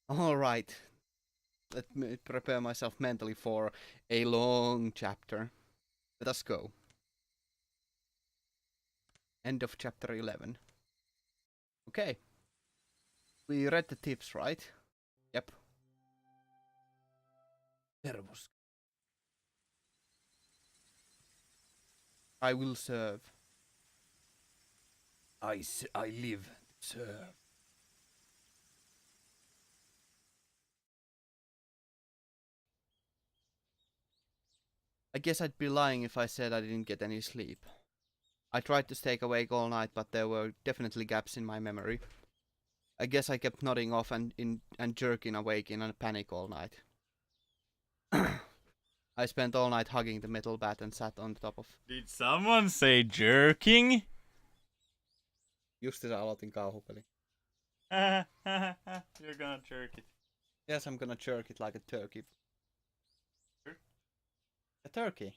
Alright, let me prepare myself mentally for a long chapter. Let us go. End of chapter 11. Okay, we read the tips, right? Yep. Tervos. I will serve. I live to serve. I guess I'd be lying if I said I didn't get any sleep. I tried to stay awake all night, but there were definitely gaps in my memory. I guess I kept nodding off and jerking awake in a panic all night. I spent all night hugging the metal bat and sat on top of... Did someone say jerking? Justiinsa aloitin kauhupeli. You're gonna jerk it. Yes, I'm gonna jerk it like a turkey. Sure. A turkey?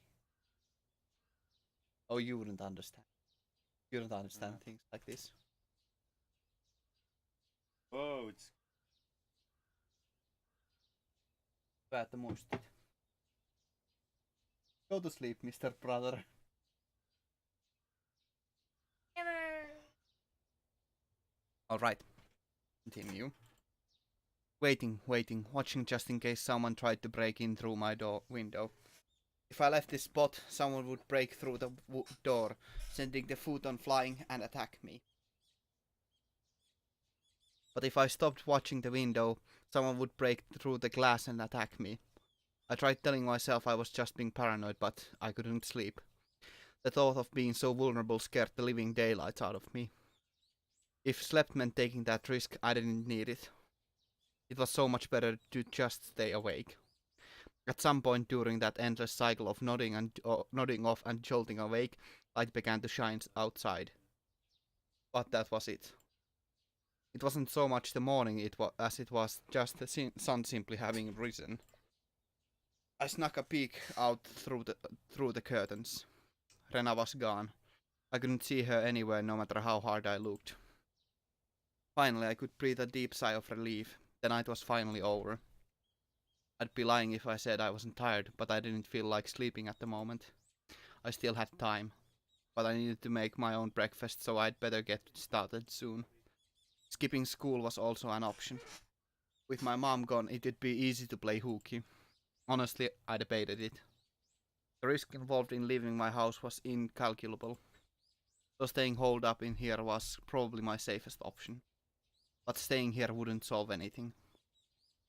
Oh, you wouldn't understand. You don't understand things like this. Whoa, it's... Hyvä, että muistit. Go to sleep, Mr. Brother. Alright. Continue. Waiting, watching just in case someone tried to break in through my window. If I left this spot, someone would break through the door, sending the futon flying and attack me. But if I stopped watching the window, someone would break through the glass and attack me. I tried telling myself I was just being paranoid, but I couldn't sleep. The thought of being so vulnerable scared the living daylights out of me. If slept meant taking that risk, I didn't need it. It was so much better to just stay awake. At some point during that endless cycle of nodding off and jolting awake, light began to shine outside. But that was it. It wasn't so much the morning as it was just the sun simply having risen. I snuck a peek out through the curtains. Rena was gone. I couldn't see her anywhere no matter how hard I looked. Finally, I could breathe a deep sigh of relief. The night was finally over. I'd be lying if I said I wasn't tired, but I didn't feel like sleeping at the moment. I still had time, but I needed to make my own breakfast, so I'd better get started soon. Skipping school was also an option. With my mom gone, it'd be easy to play hooky. Honestly, I debated it. The risk involved in leaving my house was incalculable, so staying holed up in here was probably my safest option. But staying here wouldn't solve anything.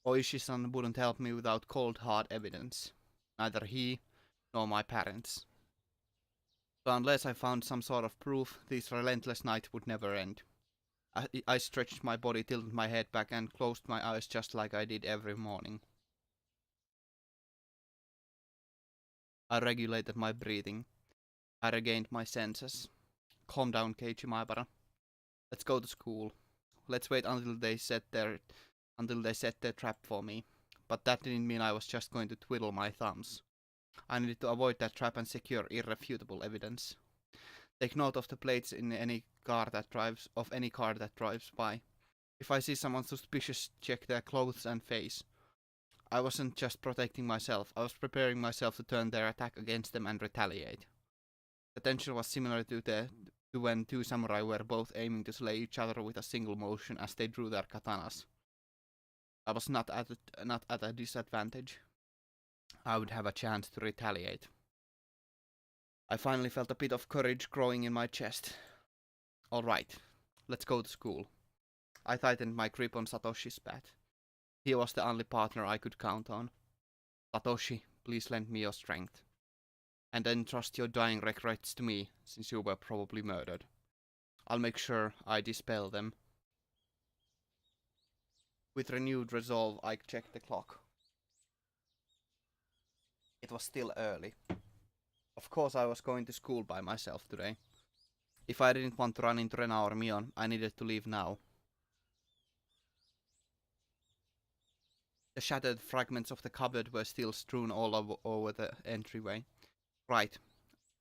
Oishi-san wouldn't help me without cold hard evidence. Neither he nor my parents. So unless I found some sort of proof, this relentless night would never end. I stretched my body, tilted my head back, and closed my eyes just like I did every morning. I regulated my breathing. I regained my senses. Calm down, Keiichi Maebara. Let's go to school. Let's wait until they set their trap for me. But that didn't mean I was just going to twiddle my thumbs. I needed to avoid that trap and secure irrefutable evidence. Take note of the plates in any car that drives by. If I see someone suspicious, check their clothes and face. I wasn't just protecting myself, I was preparing myself to turn their attack against them and retaliate. The tension was similar to when two samurai were both aiming to slay each other with a single motion as they drew their katanas. I was not at a disadvantage. I would have a chance to retaliate. I finally felt a bit of courage growing in my chest. Alright, let's go to school. I tightened my grip on Satoshi's bat. He was the only partner I could count on. Satoshi, please lend me your strength. And entrust your dying regrets to me, since you were probably murdered. I'll make sure I dispel them. With renewed resolve, I checked the clock. It was still early. Of course I was going to school by myself today. If I didn't want to run into Rena or Mion, I needed to leave now. The shattered fragments of the cupboard were still strewn all over the entryway. Right.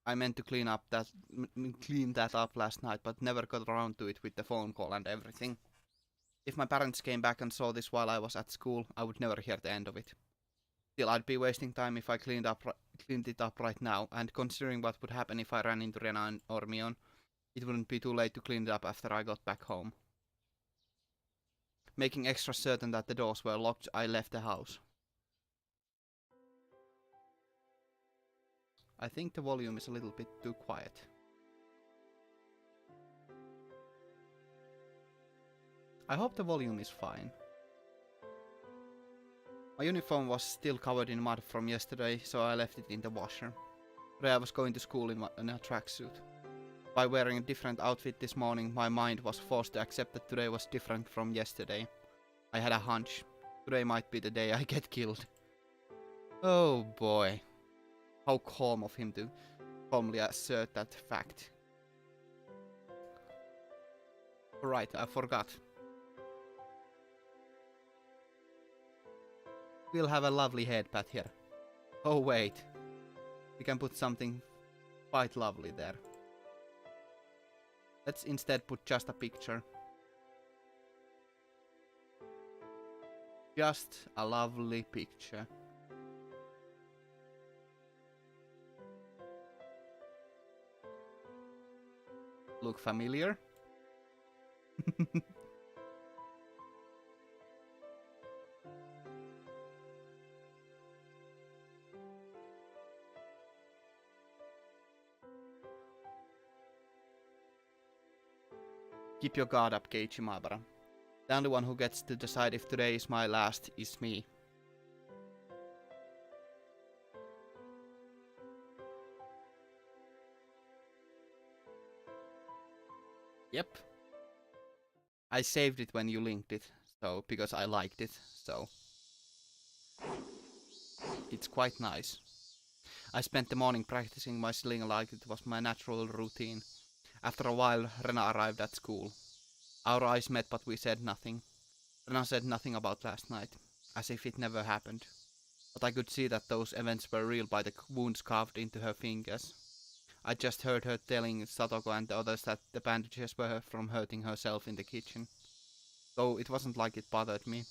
I meant to clean that up last night, but never got around to it with the phone call and everything. If my parents came back and saw this while I was at school, I would never hear the end of it. Still, I'd be wasting time if I cleaned it up right now, and considering what would happen if I ran into Rena or Mion, it wouldn't be too late to clean it up after I got back home. Making extra certain that the doors were locked, I left the house. I think the volume is a little bit too quiet. I hope the volume is fine. My uniform was still covered in mud from yesterday, so I left it in the washer. Today I was going to school in a tracksuit. By wearing a different outfit this morning, my mind was forced to accept that today was different from yesterday. I had a hunch. Today might be the day I get killed. Oh boy. How calm of him to calmly assert that fact. Right, I forgot. We'll have a lovely headpad here. Oh wait. We can put something quite lovely there. Let's instead put just a picture. Just a lovely picture. Look familiar? Keep your guard up, Keiichi Maebara. The only one who gets to decide if today is my last is me. Yep. I saved it when you linked it, so because I liked it, so it's quite nice. I spent the morning practicing my sling like it was my natural routine. After a while, Rena arrived at school. Our eyes met, but we said nothing. Rena said nothing about last night, as if it never happened. But I could see that those events were real by the wounds carved into her fingers. I just heard her telling Satoko and the others that the bandages were from hurting herself in the kitchen. Though it wasn't like it bothered me.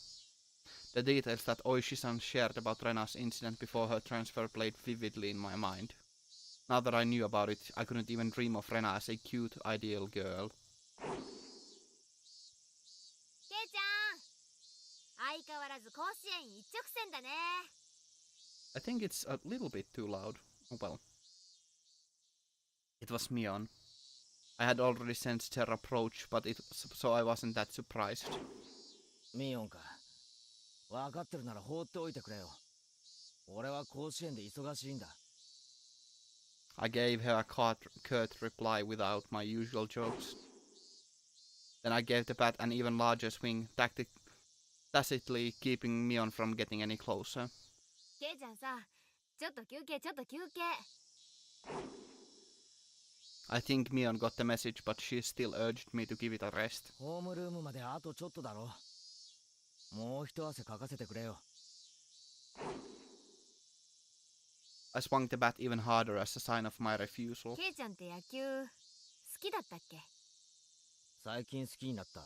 The details that Oishi-san shared about Rena's incident before her transfer played vividly in my mind. Now that I knew about it, I couldn't even dream of Rena as a cute, ideal girl. I think it's a little bit too loud. Oh well. It was Mion. I had already sensed her approach, so I wasn't that surprised. ミオンか。分かってるなら放っておいてくれよ。俺は甲子園で忙しいんだ。I gave her a curt reply without my usual jokes. Then I gave the bat an even larger swing, tacitly keeping Mion from getting any closer. I think Mion got the message, but she still urged me to give it a rest. ホームルームまであとちょっとだろ。もう一汗かかせてくれよ。I swung the bat even harder as a sign of my refusal. ケイちゃんって野球好きだったっけ？最近好きになった。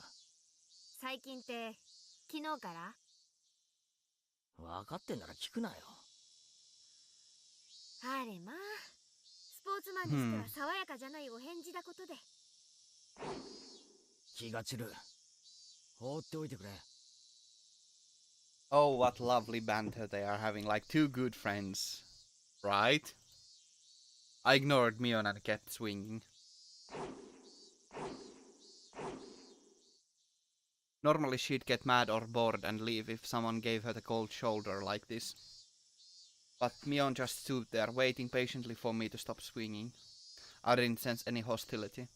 最近って昨日から？分かってんなら聞くなよ。あれまあ、スポーツマンにしては爽やかじゃないお返事だことで。気が散る。放っておいてくれ。Oh, what lovely banter they are having, like two good friends. Right? I ignored Mion and kept swinging. Normally she'd get mad or bored and leave if someone gave her the cold shoulder like this. But Mion just stood there, waiting patiently for me to stop swinging. I didn't sense any hostility,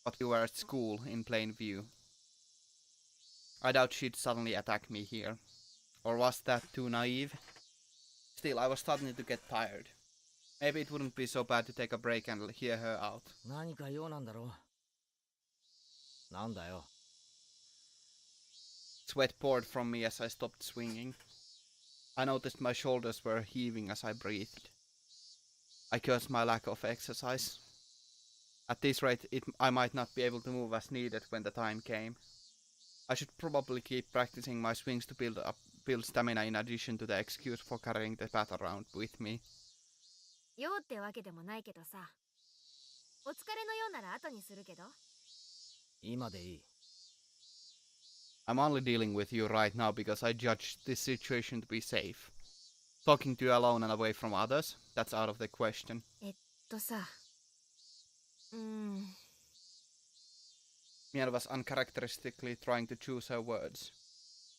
but we were at school in plain view. I doubt she'd suddenly attack me here. Or was that too naive? Still, I was starting to get tired. Maybe it wouldn't be so bad to take a break and hear her out. 何か用なんだろう。なんだよ。Sweat poured from me as I stopped swinging. I noticed my shoulders were heaving as I breathed. I cursed my lack of exercise. At this rate, I might not be able to move as needed when the time came. I should probably keep practicing my swings to build stamina in addition to the excuse for carrying the bat around with me. 用ってわけでもないけどさ。お疲れのようなら後にするけど。今でいい。I'm only dealing with you right now because I judged this situation to be safe. Talking to you alone and away from others, that's out of the question. さ。Mian was uncharacteristically trying to choose her words.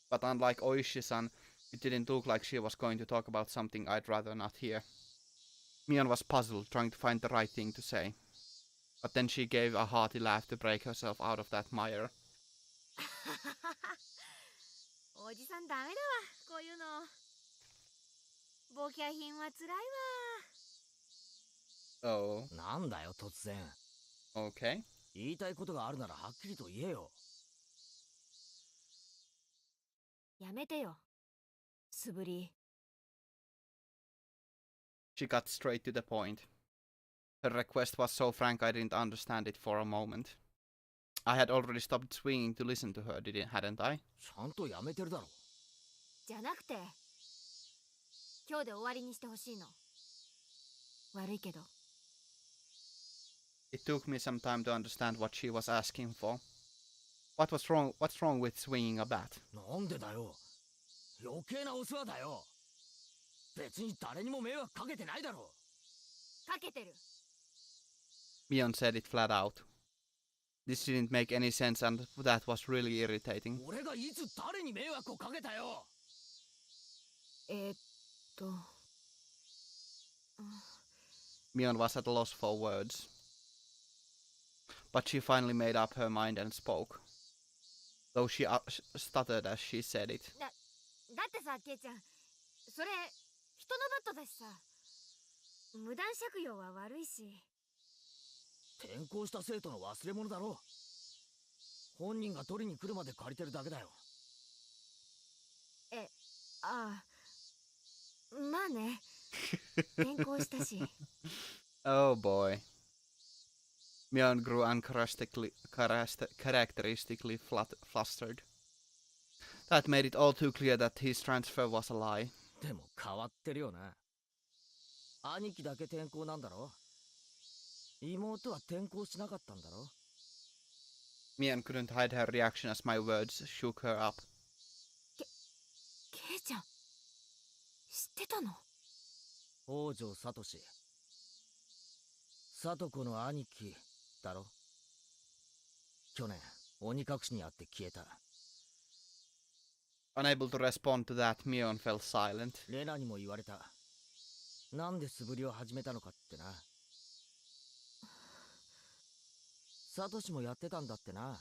But unlike Oishi-san, it didn't look like she was going to talk about something I'd rather not hear. Mian was puzzled, trying to find the right thing to say. But then she gave a hearty laugh to break herself out of that mire. おじさんダメだわ、こういうの。ボキャ品はつらいわ。Oh. なんだよ突然。Okay. 言いたいことがあるならはっきりと言えよ。やめてよ、素振り。She got straight to the point. Her request was so frank I didn't understand it for a moment. I had already stopped swinging to listen to her, hadn't I? ちゃんとやめてるだろ。じゃなくて、今日で終わりにしてほしいの。悪いけど。It took me some time to understand what she was asking for. What's wrong with swinging a bat? なんでだよ。余計なお世話だよ。別に誰にも迷惑かけてないだろ。かけてる。Mion said it flat out. This didn't make any sense and that was really irritating. 俺がいつ誰に迷惑をかけたよ。Mion was at a loss for words. But she finally made up her mind and spoke. Though she stuttered as she said it. だってさ、ケイちゃん、それ人のバットだしさ、無断借用は悪いし。転校した生徒の忘れ物だろ。本人が取りに来るまで借りてるだけだよ。ああ、まあね。転校したし。Oh boy. Mion grew uncharacteristically flustered. That made it all too clear that his transfer was a lie. でも変わってるよな。兄貴だけ転校なんだろ。妹は転校しなかったんだろ。Mion couldn't hide her reaction as my words shook her up. ケイちゃん、知ってたの？北条聡。聡子の兄貴だろ。去年鬼隠しにあって消えた。Unable to respond to that, Mion fell silent. レナにも言われた。なんで素振りを始めたのかってな。サトシもやってたんだってな。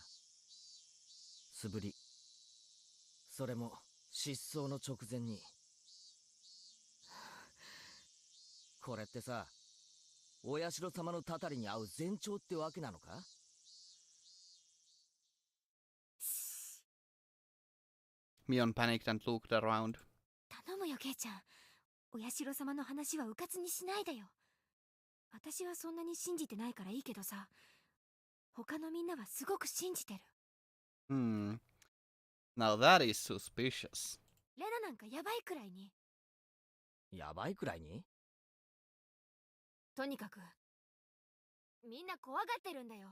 素振り。それも失踪の直前に。これってさ、お社様のたたりに合う前兆ってわけなのか？ Mion panicked and looked around. 頼むよ、ケイちゃん。お社様の話はうかつにしないでよ。私はそんなに信じてないからいいけどさ、他のみんなはすごく信じてる。Now that is suspicious. レナなんかヤバいくらいに。やばいくらいに？とにかく、みんな怖がってるんだよ。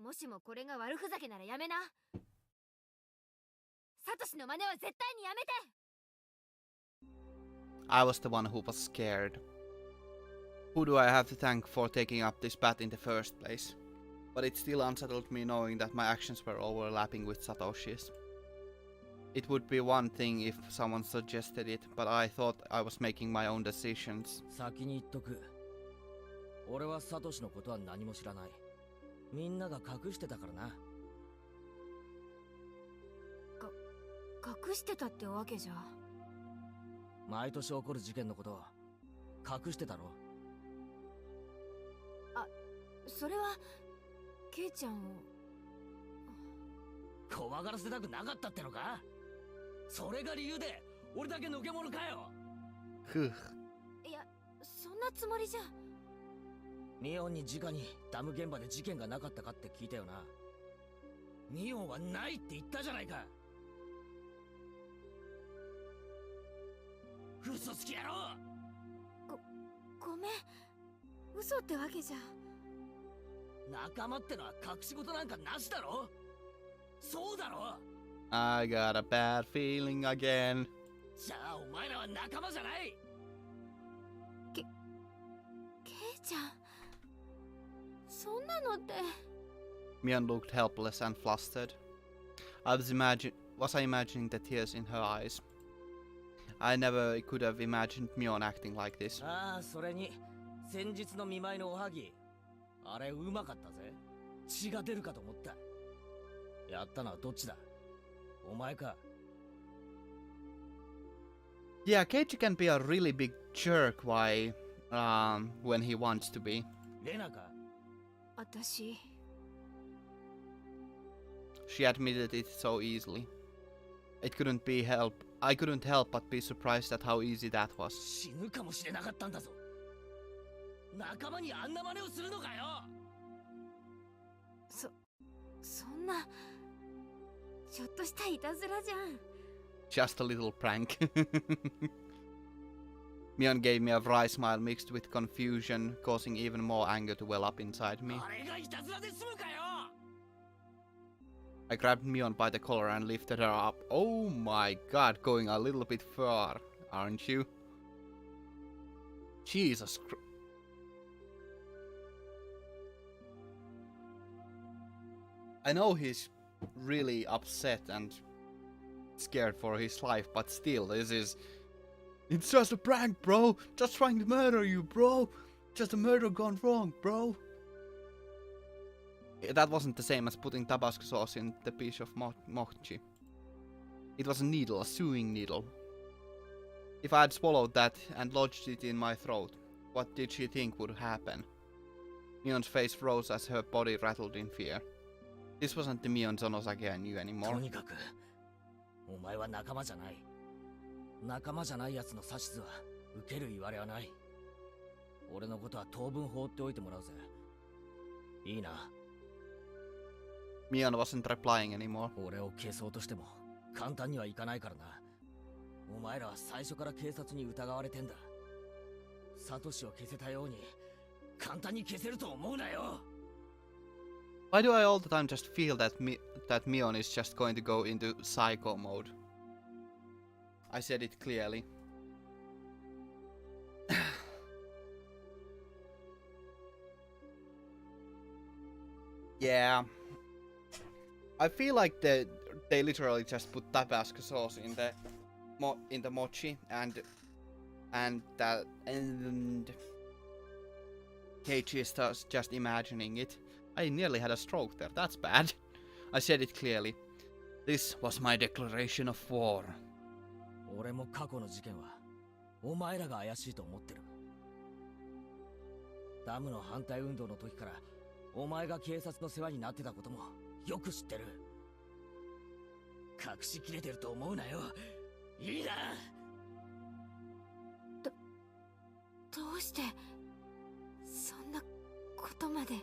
もしもこれが悪ふざけならやめな。サトシの真似は絶対にやめて。I was the one who was scared. Who do I have to thank for taking up this bat in the first place? But it still unsettled me knowing that my actions were overlapping with Satoshi's. It would be one thing if someone suggested it, but I thought I was making my own decisions. 先に言っとく。俺はサトシのことは何も知らない。みんなが隠してたからな。隠してたってわけじゃ。毎年起こる事件のこと隠してたろ。それはケイちゃんを怖がらせたくなかったってのか？それが理由で俺だけのけ者かよ。いや、そんなつもりじゃ。ミオンに直にダム現場で事件がなかったかって聞いたよな。ミオンはないって言ったじゃないか。嘘つき野郎。ごめん、嘘ってわけじゃ。仲間ってのは隠し事なんかなしだろ。そうだろ。 I got a bad feeling again. じゃあお前らは仲間じゃない。ケイちゃん、そんなのって。Mion looked helpless and flustered. Was I imagining the tears in her eyes? I never could have imagined Mion acting like this. ああ、それに先日の見舞いのおはぎ、あれうまかったぜ。血が出るかと思った。やったのはどっちだ。お前か。 Yeah, Keiji can be a really big jerk when he wants to be. レナか。私 She admitted it so easily. I couldn't help but be surprised at how easy that was. 死ぬかもしれなかったんだぞ。仲間にあんな真似をするのかよ。そんなちょっとしたいたずらじゃん。 Just a little prank. Mion gave me a wry smile mixed with confusion, causing even more anger to well up inside me. あれがいたずらで済むかよ。 I grabbed Mion by the collar and lifted her up. Oh my god, going a little bit far, aren't you? Jesus Christ. I know he's really upset and scared for his life, but still, it's just a prank, bro! Just trying to murder you, bro! Just a murder gone wrong, bro! That wasn't the same as putting Tabasco sauce in the piece of mochi. It was a needle, a sewing needle. If I had swallowed that and lodged it in my throat, what did she think would happen? Mion's face rose as her body rattled in fear. This wasn't the Mion Zonosaki I knew と anymore. にかくお前は仲間じゃない。仲間じゃない奴の指図は受ける言われはない。俺のことは当分放っておいてもらうぜ。いいな。 Mion wasn't replying anymore. 俺を消そうとしても簡単にはいかないからな。お前らは最初から警察に疑われてんだ。サトシを消せたように簡単に消せると思うなよ。 Why do I all the time just feel that Mion is just going to go into psycho mode? I said it clearly. Yeah. I feel like they literally just put Tabasco sauce in the mochi and Keiichi is just imagining it. I nearly had a stroke there. That's bad. I said it clearly. This was my declaration of war. 俺も過去の事件はお前らが怪しいと思ってる。ダムの反対運動の時からお前が警察の世話になってたこともよく知ってる。隠しきれてると思うなよ。いいな。どうしてそんなことまで。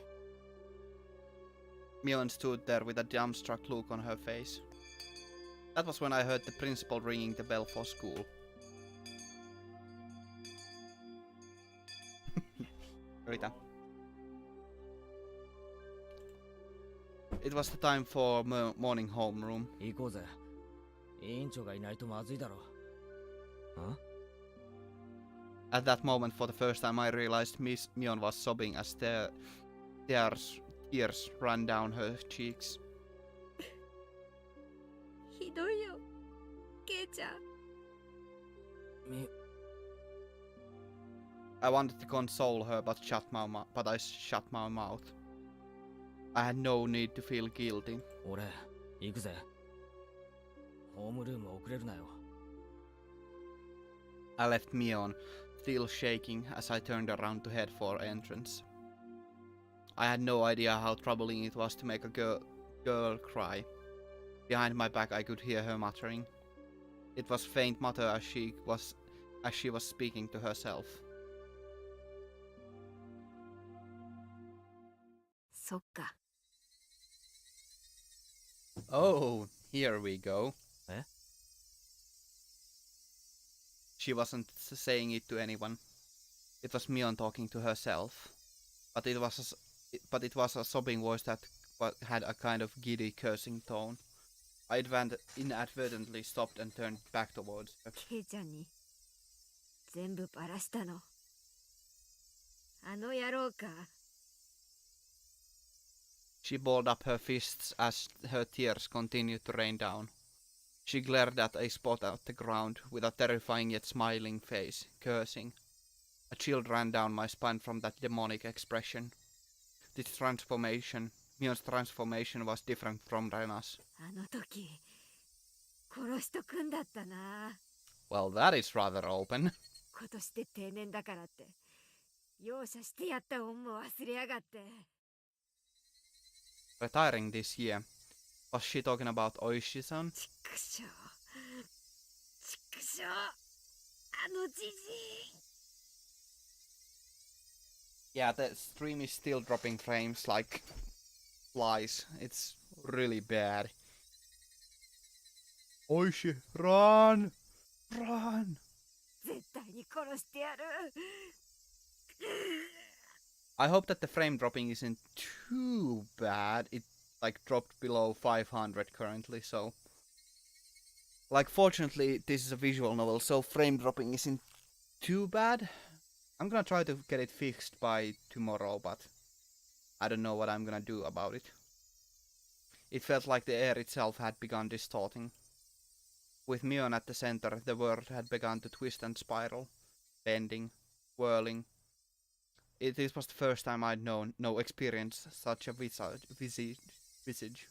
Mion stood there with a dumbstruck look on her face. That was when I heard the principal ringing the bell for school. Rita. It was the time for morning homeroom. 行こうぜ。委員長がいないとまずいだろ。ん？ At that moment, for the first time, I realized Miss Mion was sobbing as tears ran down her cheeks. ひどいよ、ケイちゃん。 I wanted to console her, but I shut my mouth. I had no need to feel guilty. 俺、行くぜ。ホームルーム遅れるなよ。 I left Mion, still shaking, as I turned around to head for entrance. I had no idea how troubling it was to make a girl cry. Behind my back I could hear her muttering. It was faint mutter as she was speaking to herself. そっか。Oh, here we go. Eh? She wasn't saying it to anyone. It was Mion talking to herself. But it was a sobbing voice that had a kind of giddy cursing tone. I inadvertently stopped and turned back towards her. ケイちゃんに全部バラしたの。あの野郎か。She balled up her fists as her tears continued to rain down. She glared at a spot at the ground with a terrifying yet smiling face, cursing. A chill ran down my spine from that demonic expression. This transformation, Mion's transformation, was different from Rena's. あの時殺しとくんだったな。 Well, that is rather open. 今年で定年だからって容赦してやった恩も忘れやがって。 Retiring this year. Was she talking about Oishi-san? ちくしょう。ちくしょう。あのじじい。 Yeah, the stream is still dropping frames like flies. It's really bad. Oishi, run! Run! 絶対に殺してやる。 I hope that the frame dropping isn't too bad. It like dropped below 500 currently, so like fortunately this is a visual novel, so frame dropping isn't too bad. I'm gonna try to get it fixed by tomorrow, but I don't know what I'm gonna do about it. It felt like the air itself had begun distorting. With Mion at the center, the world had begun to twist and spiral, bending, whirling. This was the first time I'd experienced such a visage.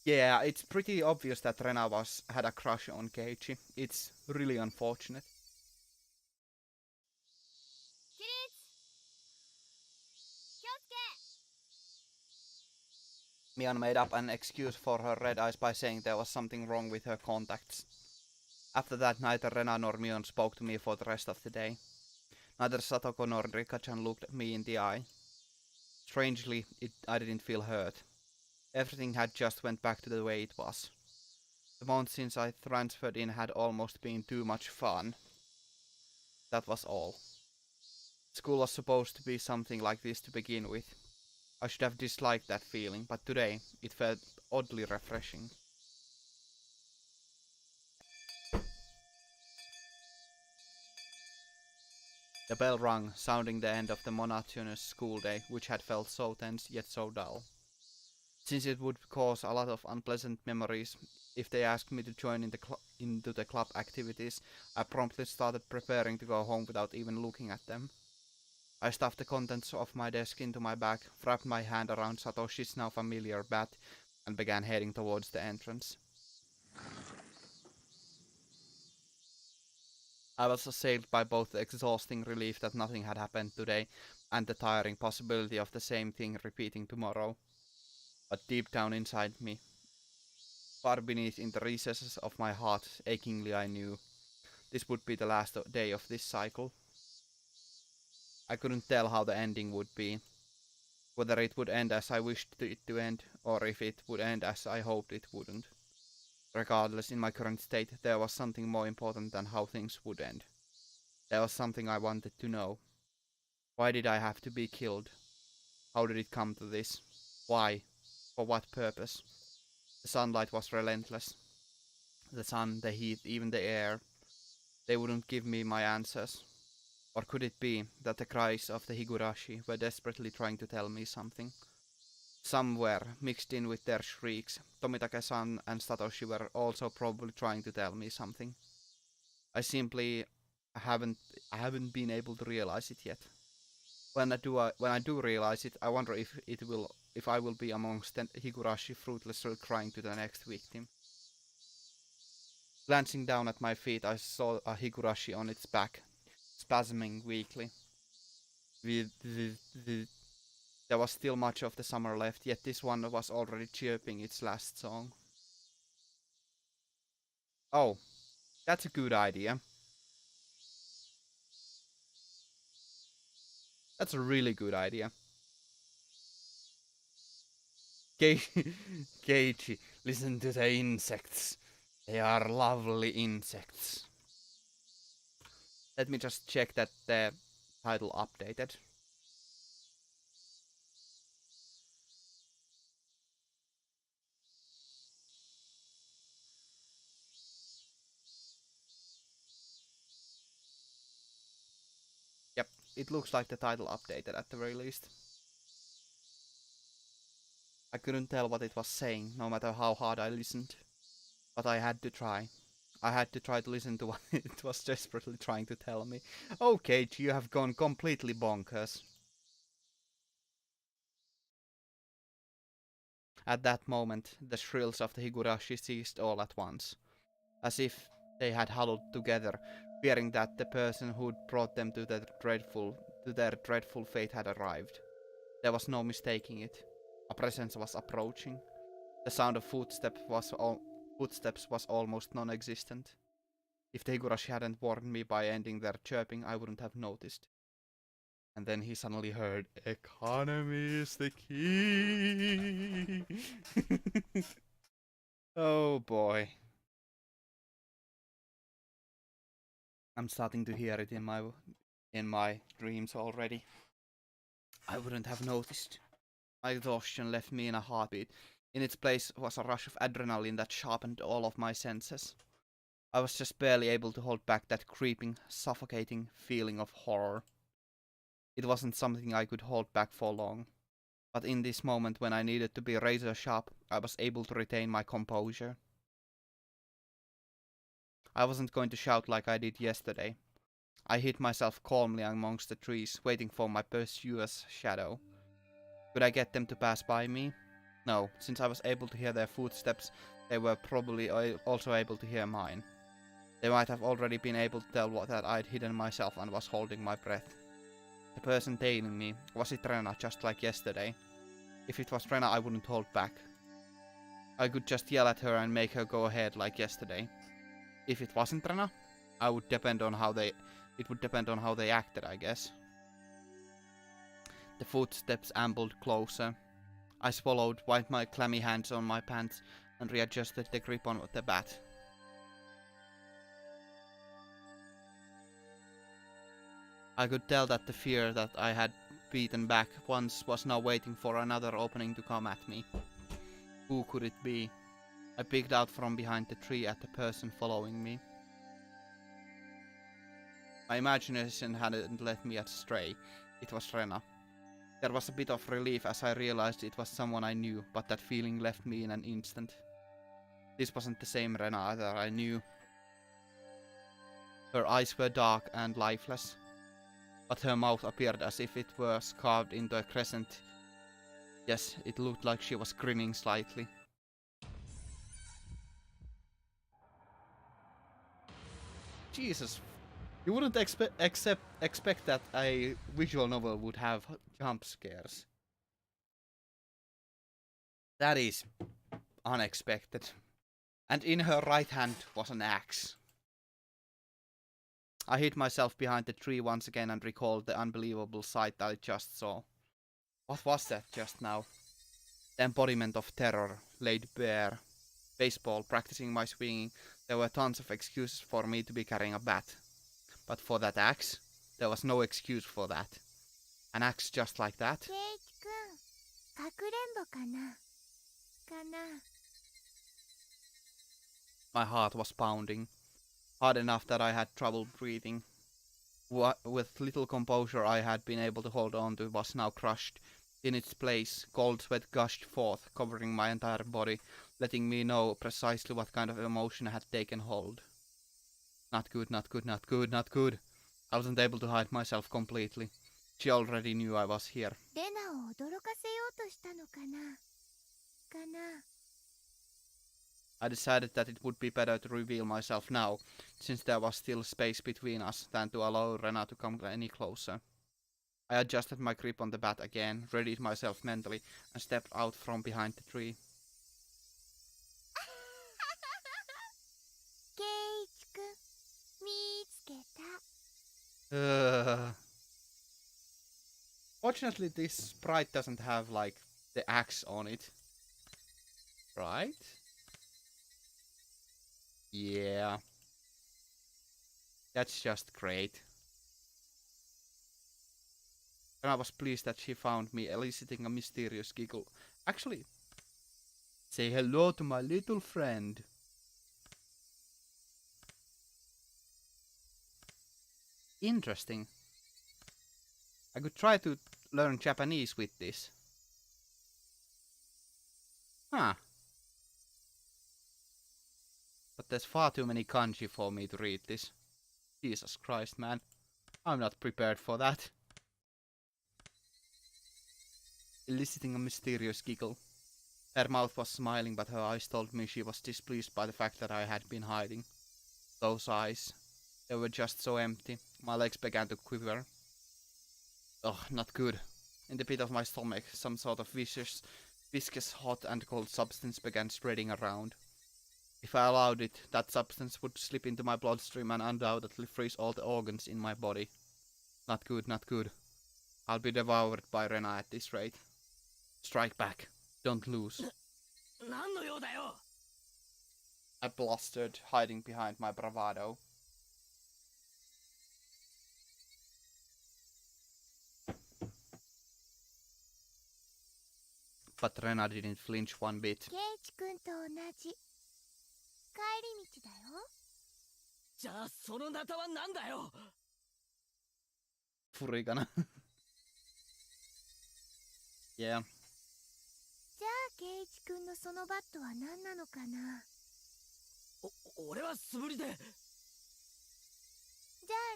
Yeah, it's pretty obvious that Rena had a crush on Keiichi. It's really unfortunate. Mion made up an excuse for her red eyes by saying there was something wrong with her contacts. After that, neither Rena nor Mion spoke to me for the rest of the day. Neither Satoko nor Rika-chan looked me in the eye. Strangely, I didn't feel hurt. Everything had just went back to the way it was. The month since I transferred in had almost been too much fun. That was all. School was supposed to be something like this to begin with. I should have disliked that feeling, but today it felt oddly refreshing. The bell rang, sounding the end of the monotonous school day, which had felt so tense yet so dull. Since it would cause a lot of unpleasant memories if they asked me to join into the club activities, I promptly started preparing to go home without even looking at them. I stuffed the contents of my desk into my bag, wrapped my hand around Satoshi's now familiar bat, and began heading towards the entrance. I was assailed by both the exhausting relief that nothing had happened today and the tiring possibility of the same thing repeating tomorrow. But deep down inside me, far beneath in the recesses of my heart, achingly I knew this would be the last day of this cycle. I couldn't tell how the ending would be, whether it would end as I wished it to end, or if it would end as I hoped it wouldn't. Regardless, in my current state, there was something more important than how things would end. There was something I wanted to know. Why did I have to be killed? How did it come to this? Why? For what purpose? The sunlight was relentless. The sun, the heat, even the air. They wouldn't give me my answers. Or could it be that the cries of the Higurashi were desperately trying to tell me something? Somewhere, mixed in with their shrieks, Tomitake-san and Satoshi were also probably trying to tell me something. I simply haven't been able to realize it yet. When I do realize it, I wonder if I will be amongst the Higurashi fruitlessly crying to the next victim. Glancing down at my feet, I saw a Higurashi on its back, spasming weakly. There was still much of the summer left, yet this one was already chirping its last song. Oh, that's a good idea. That's a really good idea. Ke- Keiichi, listen to the insects. They are lovely insects. Let me just check that the title updated. Yep, it looks like the title updated at the very least. I couldn't tell what it was saying, no matter how hard I listened. But I had to try. I had to try to listen to what it was desperately trying to tell me. Okay, you have gone completely bonkers. At that moment, the shrills of the Higurashi ceased all at once, as if they had huddled together, fearing that the person who'd brought them to their dreadful fate had arrived. There was no mistaking it. A presence was approaching. The sound of footsteps was almost non-existent. If the Higurashi hadn't warned me by ending their chirping, I wouldn't have noticed. And then he suddenly heard, "Economy is the key." Oh boy. I'm starting to hear it in my dreams already. I wouldn't have noticed. My exhaustion left me in a heartbeat. In its place was a rush of adrenaline that sharpened all of my senses. I was just barely able to hold back that creeping, suffocating feeling of horror. It wasn't something I could hold back for long. But in this moment when I needed to be razor sharp, I was able to retain my composure. I wasn't going to shout like I did yesterday. I hid myself calmly amongst the trees, waiting for my pursuer's shadow. Could I get them to pass by me? No, since I was able to hear their footsteps, they were probably also able to hear mine. They might have already been able to tell that I'd hidden myself and was holding my breath. The person tailing me, was it Rena just like yesterday? If it was Rena, I wouldn't hold back. I could just yell at her and make her go ahead like yesterday. If it wasn't Rena, it would depend on how they acted, I guess. The footsteps ambled closer. I swallowed, wiped my clammy hands on my pants, and readjusted the grip on the bat. I could tell that the fear that I had beaten back once was now waiting for another opening to come at me. Who could it be? I peeked out from behind the tree at the person following me. My imagination hadn't led me astray. It was Rena. There was a bit of relief as I realized it was someone I knew, but that feeling left me in an instant. This wasn't the same Rena that I knew. Her eyes were dark and lifeless, but her mouth appeared as if it were carved into a crescent. Yes, it looked like she was grinning slightly. Jesus, you wouldn't expect that a visual novel would have jump scares. That is unexpected. And in her right hand was an axe. I hid myself behind the tree once again and recalled the unbelievable sight that I just saw. What was that just now? The embodiment of terror, laid bare. Baseball, practicing my swinging, there were tons of excuses for me to be carrying a bat. But for that axe, there was no excuse for that. An axe just like that? Keiichi-kun, かくれんぼかな? かな? My heart was pounding, hard enough that I had trouble breathing. What with little composure I had been able to hold on to was now crushed. In its place, cold sweat gushed forth, covering my entire body, letting me know precisely what kind of emotion had taken hold. Not good, not good, not good, not good. I wasn't able to hide myself completely. She already knew I was here. レナを驚かせようとしたのかな? かな? I decided that it would be better to reveal myself now, since there was still space between us, than to allow Rena to come any closer. I adjusted my grip on the bat again, readied myself mentally, and stepped out from behind the tree. ケイイチくん、見つけた。Fortunately, this sprite doesn't have like the axe on it. Right? Yeah. That's just great. And I was pleased that she found me, eliciting a mysterious giggle. Actually, say hello to my little friend. Interesting. I could try to learn Japanese with this. Huh. But there's far too many kanji for me to read this. Jesus Christ, man. I'm not prepared for that. Eliciting a mysterious giggle. Her mouth was smiling, but her eyes told me she was displeased by the fact that I had been hiding. Those eyes. They were just so empty. My legs began to quiver. Ugh, not good. In the pit of my stomach, some sort of viscous, hot and cold substance began spreading around. If I allowed it, that substance would slip into my bloodstream and undoubtedly freeze all the organs in my body. Not good, not good. I'll be devoured by Rena at this rate. Strike back. Don't lose. 何の用だよ I blustered, hiding behind my bravado. But Rena didn't flinch one bit. ケイチ君と同じ帰り道だよ。じゃあそのナタは何だよ Furigana. Yeah. じゃあケイチ君のそのバットは何なのかな。俺は素振りでじゃあ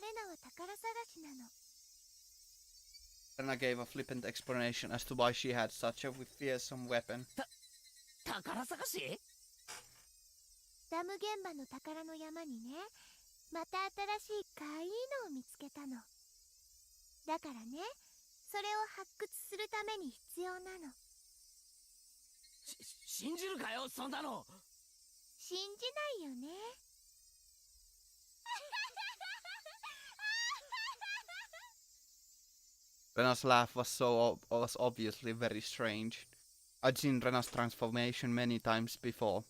レナは宝探しなの。 Rena gave a flippant explanation as to why she had such a fearsome weapon. 宝探しダム現場の宝の山にね、また新しいかいいのを見つけたの。だからね、それを発掘するために必要なの。信じるかよそんなの信じないよね。Rena's laugh was obviously very strange. I'd seen Rena's transformation many times before,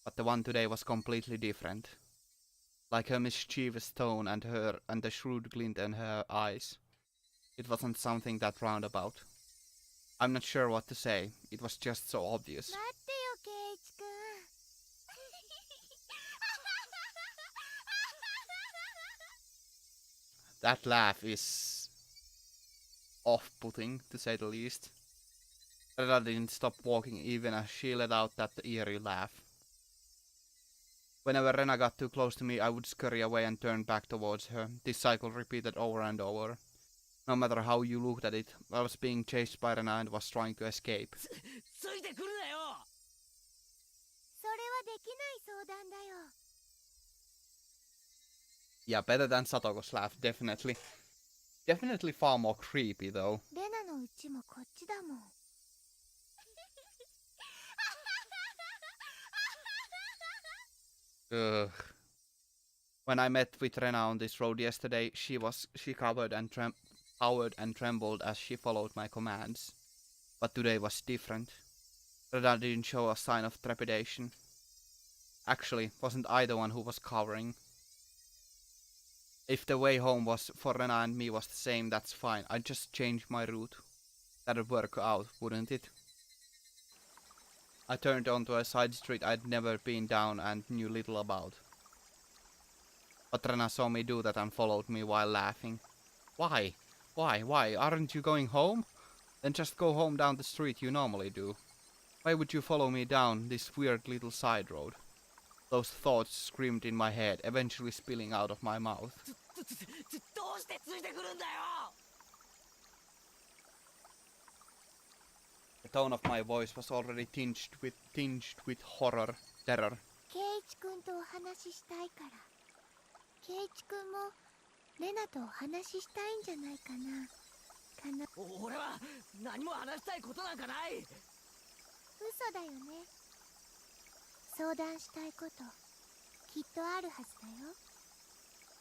but the one today was completely different. Like her mischievous tone and the shrewd glint in her eyes. It wasn't something that roundabout. I'm not sure what to say. It was just so obvious. 待ってよケイチ君。That laugh is off-putting, to say the least. Rena didn't stop walking even as she let out that eerie laugh. Whenever Rena got too close to me, I would scurry away and turn back towards her. This cycle repeated over and over. No matter how you looked at it, I was being chased by Rena and was trying to escape. ついてくるなよそれはできない相談だよ。 Yeah, better than Satoko's laugh, definitely. Definitely far more creepy, though. レナのうちもこっちだもん。 Ugh. When I met with Rena on this road yesterday, she cowered and trembled as she followed my commands. But today was different. Rena didn't show a sign of trepidation. Actually, wasn't I the one who was cowering? If the way home was for Rena and me was the same, that's fine. I'd just change my route. That'd work out, wouldn't it? I turned onto a side street I'd never been down and knew little about. But Rena saw me do that and followed me while laughing. Why? Why? Aren't you going home? Then just go home down the street you normally do. Why would you follow me down this weird little side road? Those thoughts screamed in my head, eventually spilling out of my mouth. どうしてついてくるんだよ The tone of my voice was already tinged with horror, terror. ケイチ君とお話ししたいから。ケイチ君もレナとお話ししたいんじゃないかな。俺は何も話したいことなんかない嘘だよね。相談したいこときっとあるはずだよ。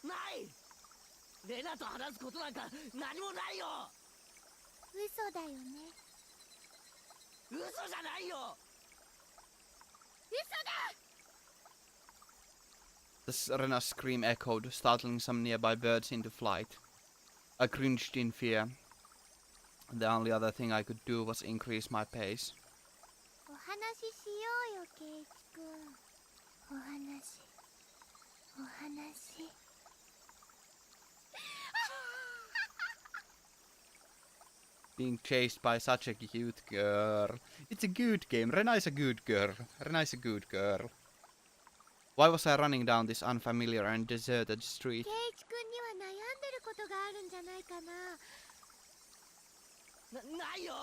ないレナと話すことなんか何もないよ嘘嘘だよね。嘘じゃないよ。Rena's scream echoed, startling some nearby birds into flight. I cringed in fear. The only other thing I could do was increase my pace. お話ししようよ、ケイチくん。お話。 Being chased by such a cute girl. It's a good game. Rena is a good girl. Rena is a good girl. Why was I running down this unfamiliar and deserted street? ケイチくんには悩んでることがあるんじゃないかな。ないよ。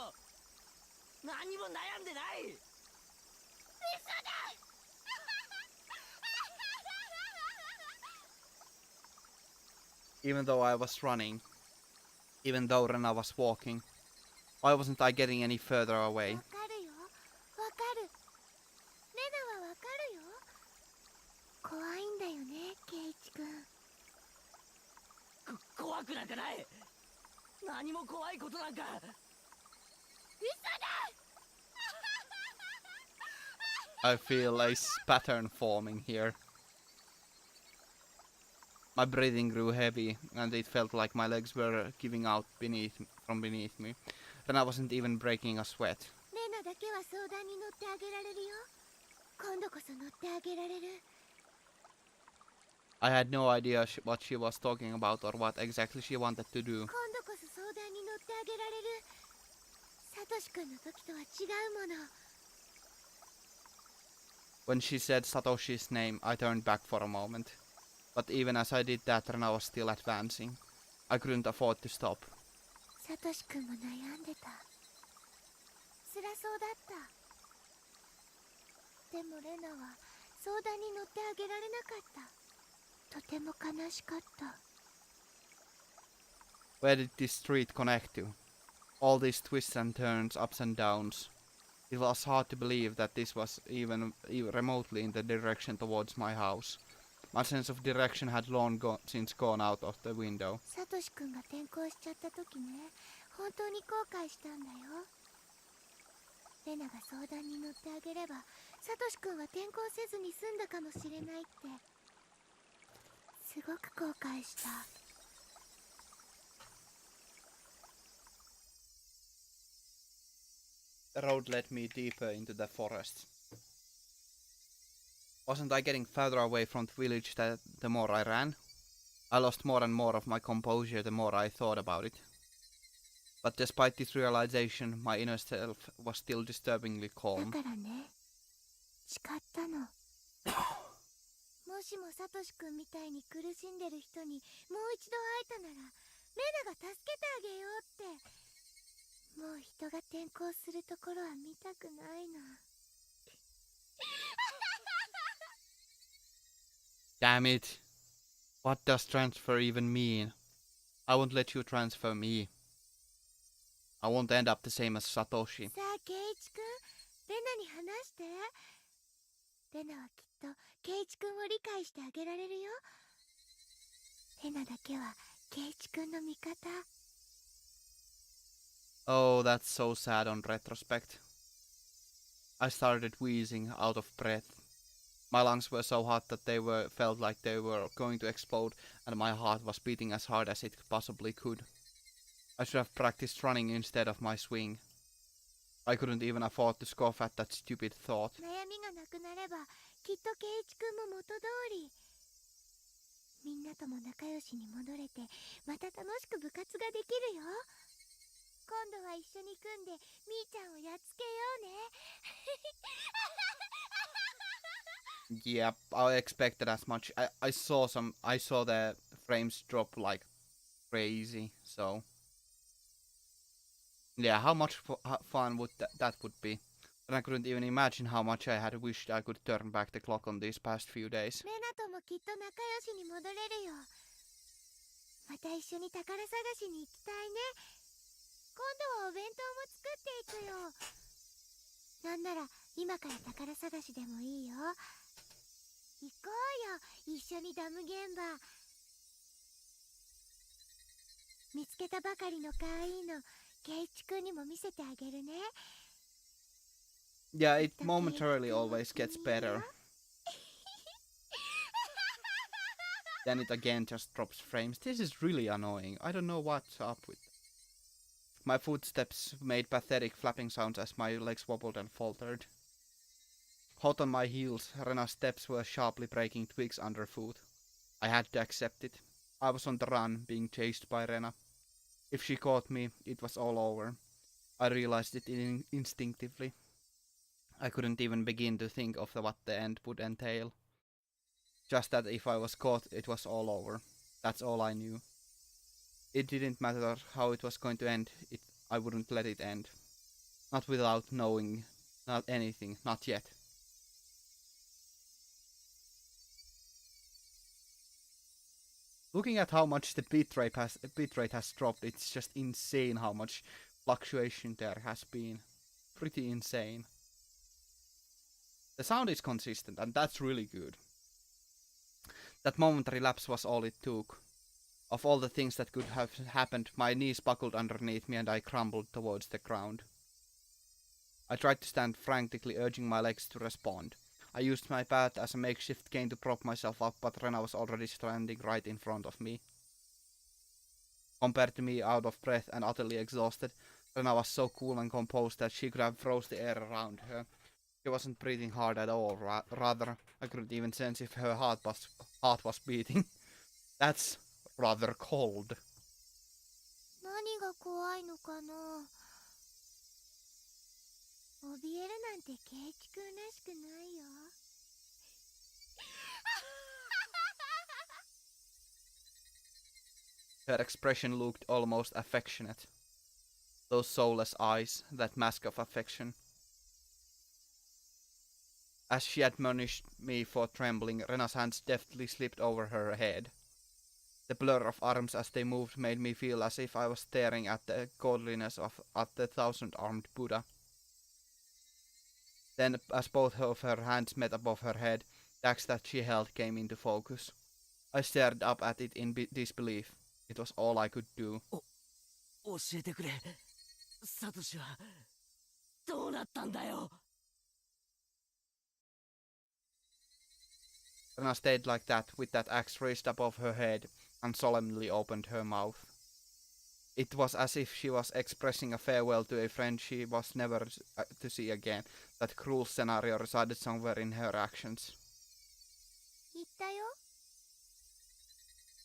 何にも悩んでない。 Even though I was running, even though Rena was walking, why wasn't I getting any further わ away? かるよ。わかる。レナはわかるよ。怖いんだよね、ケイチくん。怖くなんかない。何も怖いことなんか。 I feel a pattern forming here. My breathing grew heavy, and it felt like my legs were giving out from beneath me. And I wasn't even breaking a sweat. レナだけは相談に乗ってあげられるよ。今度こそ乗ってあげられる。 I had no idea what she was talking about or what exactly she wanted to do. 今度こそ相談に乗ってあげられる。サトシくんの時とは違うもの。 When she said Satoshi's name, I turned back for a moment. But even as I did that, Rena was still advancing. I couldn't afford to stop. サトシくんも悩んでた。辛そうだった。でもレナは相談に乗ってあげられなかった。とても悲しかった。 Where did this street connect to? All these twists and turns, ups and downs. It was hard to believe that this was even remotely in the direction towards my house. My sense of direction had long since gone out of the window. サトシくんが転校しちゃった時ね、本当に後悔したんだよ。レナが相談に乗ってあげれば、サトシくんは転校せずに済んだかもしれないって。すごく後悔した。 The road led me deeper into the forest. Wasn't I getting further away from the village the more I ran? I lost more and more of my composure the more I thought about it. But despite this realization, my inner self was still disturbingly だ calm. からね、誓ったの。もしもサトシくんみたいに苦しんでる人にもう一度会えたなら、レナが助けてあげようって。もう人が転校するところは見たくないな。 Damn it! What does transfer even mean? I won't let you transfer me. I won't end up the same as Satoshi. さあ、ケイチくん、レナに話して。レナはきっとケイチくんを理解してあげられるよ。レナだけはケイチくんの味方。 Oh, that's so sad on retrospect. I started wheezing out of breath. My lungs were so hot that felt like they were going to explode, and my heart was beating as hard as it possibly could. I should have practiced running instead of my swing. I couldn't even afford to scoff at that stupid thought. 悩みがなくなれば、きっとケイチくんも元通り。みんなとも仲良しに戻れて、また楽しく部活ができるよ。今度は一緒に組んでみーちゃんをやっつけようね。 Yep, I expected as much. I saw the frames drop like crazy, so yeah, how much fun would that would be? And I couldn't even imagine how much I had wished I could turn back the clock on these past few days. レナともきっと仲良しに戻れるよ。また一緒に宝探しに行きたいね。今度はお弁当も作っていくよ。なんなら今から宝探しでもいいよ。行こうよ、一緒にダム現場。見つけたばかりの可愛いのケイチくんにも見せてあげるね。 Yeah, it momentarily always gets better. Then it again just drops frames. This is really annoying. I don't know what's up with that. My footsteps made pathetic flapping sounds as my legs wobbled and faltered. Hot on my heels, Rena's steps were sharply breaking twigs underfoot. I had to accept it. I was on the run, being chased by Rena. If she caught me, it was all over. I realized it instinctively. I couldn't even begin to think of what the end would entail. Just that if I was caught, it was all over. That's all I knew. It didn't matter how it was going to end, I wouldn't let it end. Not without knowing not anything, not yet. Looking at how much the bitrate has dropped, it's just insane how much fluctuation there has been. Pretty insane. The sound is consistent, and that's really good. That momentary lapse was all it took. Of all the things that could have happened, my knees buckled underneath me and I crumbled towards the ground. I tried to stand frantically, urging my legs to respond. I used my bat as a makeshift cane to prop myself up, but Rena was already standing right in front of me. Compared to me, out of breath and utterly exhausted, Rena was so cool and composed that she could have froze the air around her. She wasn't breathing hard at all, rather, I couldn't even sense if her heart was beating. That's rather cold. 何が怖いのかな。怯えるなんてケイチくんらしくないよ。Her expression looked almost affectionate. Those soulless eyes, that mask of affection. As she admonished me for trembling, Rena's hands deftly slipped over her head. The blur of arms as they moved made me feel as if I was staring at the godliness of the thousand-armed Buddha. Then, as both of her hands met above her head, the axe that she held came into focus. I stared up at it in disbelief. It was all I could do. 教えてくれ。サトシはどうなったんだよ。Rena stayed like that, with that axe raised above her head, and solemnly opened her mouth. It was as if she was expressing a farewell to a friend she was never to see again. That cruel scenario resided somewhere in her actions. 言ったよ。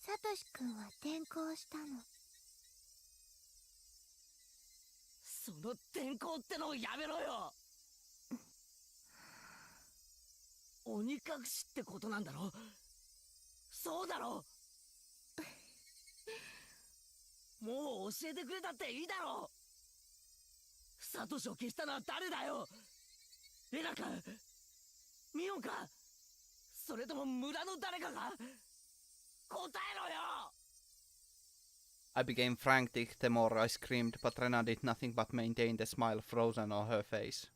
サトシくんは転校したの。その転校ってのをやめろよ。鬼隠しってことなんだろ。そうだろ。もう教えてくれたっていいだろ。サトシを消したのは誰だよ。レナかミオンか、それとも村の誰かが。答えろよ。 I became frantic the more I screamed, but Rena did nothing but maintain the smile frozen on her face.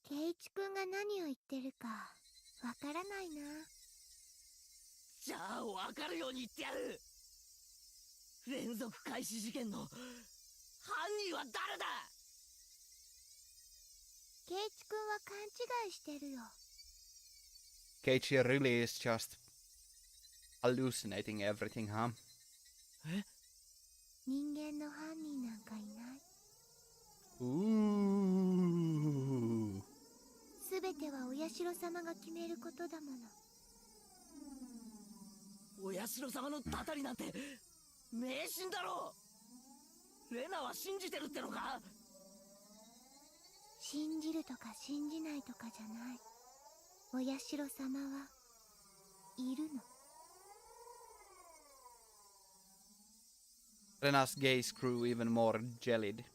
ケイチくんが何を言ってるかわからないな。じゃあ分かるように言ってやる。連続開始事件の犯人は誰だ。ケイチくんは勘違いしてるよ。Keiichi really is just hallucinating everything, huh? 人間の犯人なんかいない。Ooh. すべてはお社様が決めることだもの。お社様のたたりなんて迷信だろう。レナは信じてるってのか。信じるとか信じないとかじゃない。お社様はいるの。Rena's gaze grew even more gelid.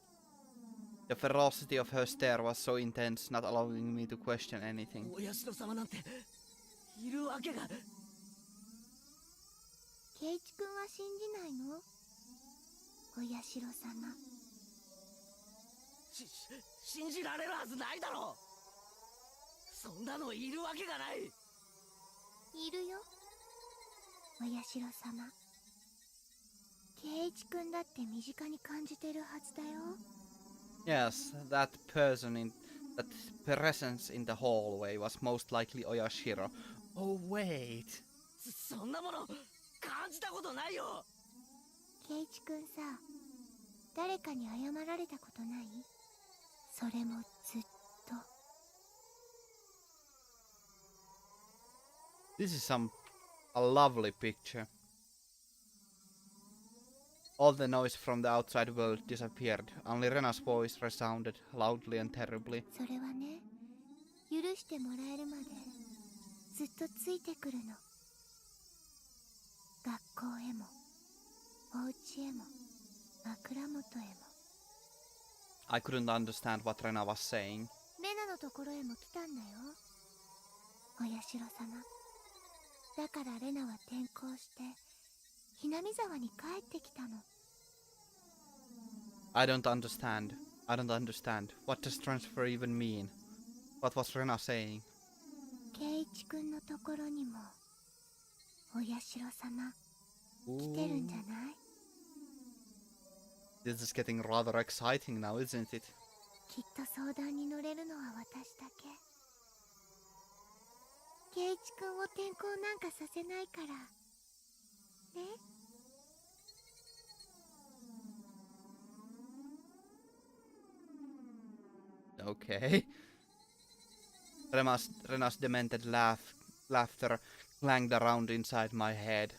The ferocity of her stare was so intense, not allowing me to question anything. お社様なんているわけが。ケイチくんは信じないの？お社様。信じられるはずないだろう。そんなのいるわけがない。いるよ、お社様。圭一くんだって身近に感じてるはずだよ。 Yes, that presence in the hallway was most likely Oyashiro. Oh wait. そんなもの感じたことないよ。圭一くんさ、誰かに謝られたことない？それもずっと。 This is a lovely picture. All the noise from the outside world disappeared. Only Rena's voice resounded loudly and terribly. それはね、許してもらえるまでずっとついてくるの。学校へもお家へも枕元へも。 I couldn't understand what Rena was saying. レナのところへも来たんだよ、お社様。だからレナは転校してひなみ沢に帰ってきたの。 I don't understand. I don't understand. What does transfer even mean? What was Rena saying? 圭一くんのところにもお社様来てるんじゃない？ This is getting rather exciting now, isn't it? きっと相談に乗れるのは私だけ。圭一くんを転校なんかさせないからね。 Okay. Rena's demented laughter clanged around inside my head.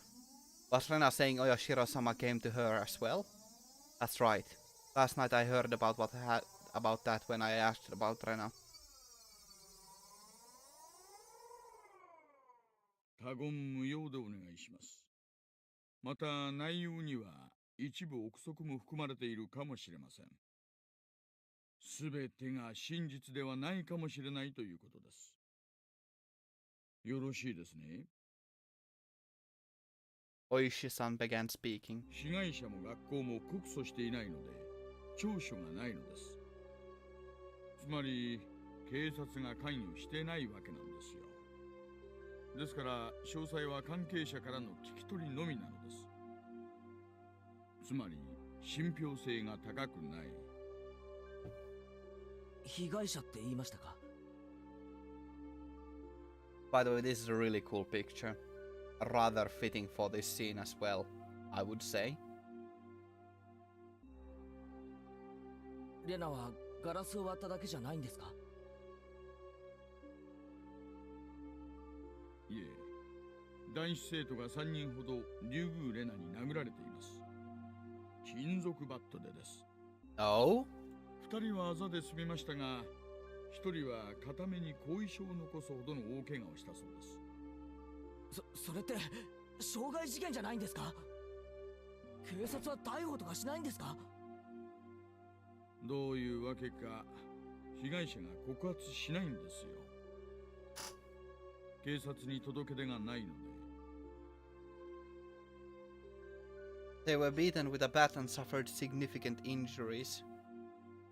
Was Rena saying Oyashiro-sama came to her as well? That's right. Last night I heard about about that when I asked about Rena. 他言無用でお願いします。また内容には一部憶測も含まれているかもしれません。すべてが真実ではないかもしれないということです。よろしいですね。Oishi-san began speaking. 被害者も学校も告訴していないので、調書がないのです。つまり、警察が関与してないわけなんですよ。ですから、詳細は関係者からの聞き取りのみなのです。つまり、信憑性が高くない。被害者って言いましたか？ By the way, this is a really cool picture. Rather fitting for this scene as well, I would say. レナはガラスを割っただけじゃないんですか？いえ、男子生徒が3人ほどリュウグウレナに殴られています。金属バットでです。Oh? 2人はあざで済みましたが、1人は片目に後遺症を残すほどの大怪我をしたそうです。それって傷害事件じゃないんですか？警察は逮捕とかしないんですか？どういうわけか、被害者が告発しないんですよ。警察に届け出がないので。They were beaten with a bat and suffered significant injuries.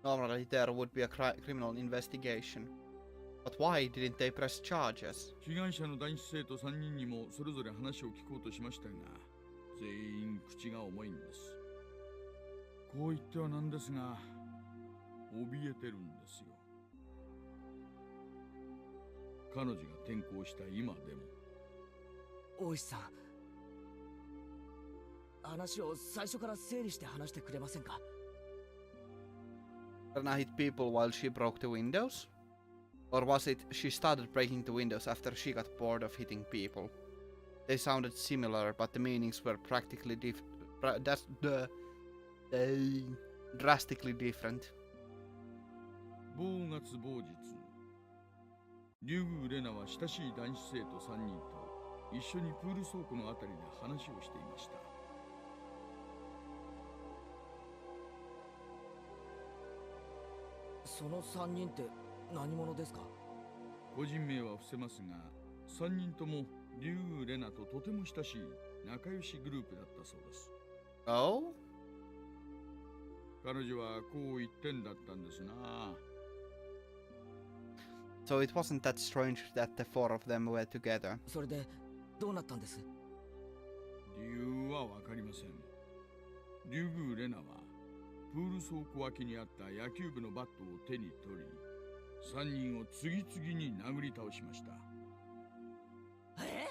Normally there would be a criminal investigation. But why didn't they press charges? 被害者の男子生徒3人にもそれぞれ話を聞こうとしましたが、全員口が重いんです。こう言ってはなんですが、怯えてるんですよ。彼女が転校した今でも。大石さん、話を最初から整理して話してくれませんか？ Rena hit people while she broke the windows? Or was it she started breaking the windows after she got bored of hitting people? They sounded similar, but the meanings were practically drastically different. 某月某日、リュウグウレナは親しい男子生徒3人と一緒にプール倉庫のあたりで話をしていました。その3人って何者ですか？個人名は伏せますが、3人ともリュウグウレナととても親しい仲良しグループだったそうです。Oh? 彼女はこう言ってんだったんですな。So it wasn't that strange that the four of them were together. それでどうなったんです？理由はわかりません。竜宮レナはプール倉庫脇にあった野球部のバットを手に取り、3人を次々に殴り倒しました。え？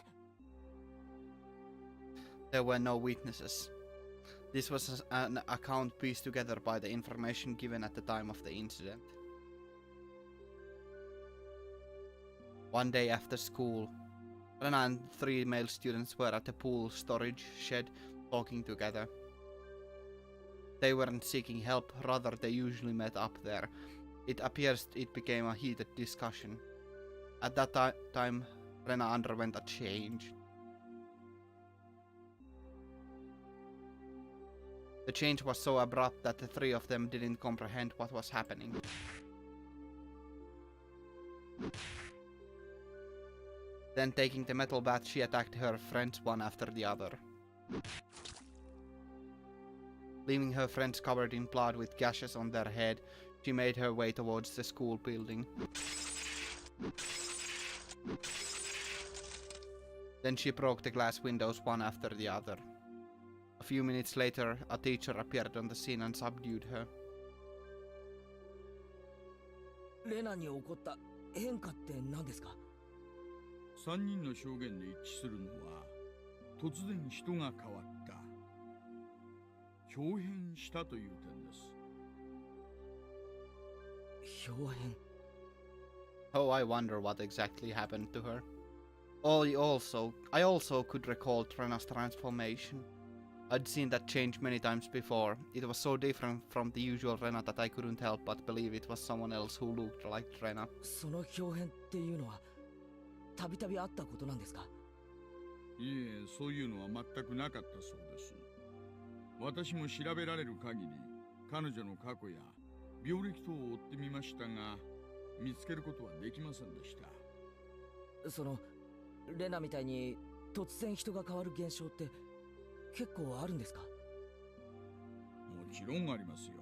There were no witnesses. This was an account pieced together by the information given at the time of the incident. One day after school, Rena and 3 male students were at the pool storage shed talking together. They weren't seeking help, rather they usually met up there. It appears it became a heated discussion. At that time, Rena underwent a change. The change was so abrupt that the 3 of them didn't comprehend what was happening. Then, taking the metal bat, she attacked her friends one after the other. Leaving her friends covered in blood with gashes on their head, she made her way towards the school building. Then she broke the glass windows one after the other. A few minutes later, a teacher appeared on the scene and subdued her. レナに起こった変化って何ですか？ 3人の証言で一致するのは、突然人が変わった。表変したという点です。表変。 Oh, I wonder what exactly happened to her. I also could recall Rena's transformation. I'd seen that change many times before. It was so different from the usual Rena that I couldn't help but believe it was someone else who looked like Rena. その表変っていうのはたびたびあったことなんですか？いえ、そういうのは全くなかったそうです。私も調べられる限り、彼女の過去や病歴等を追ってみましたが、見つけることはできませんでした。そのレナみたいに突然人が変わる現象って結構あるんですか？もちろんありますよ。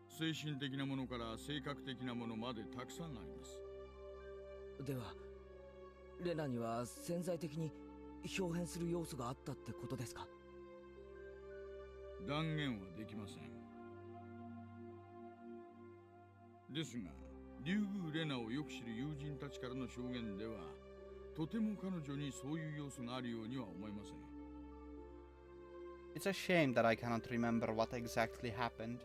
精神的なものから性格的なものまでたくさんあります。ではレナには潜在的に表変する要素があったってことですか？断言はできません。ですが、竜宮レナをよく知る友人たちからの証言では、とても彼女にそういう要素があるようには思えません。It's a shame that I cannot remember what exactly happened.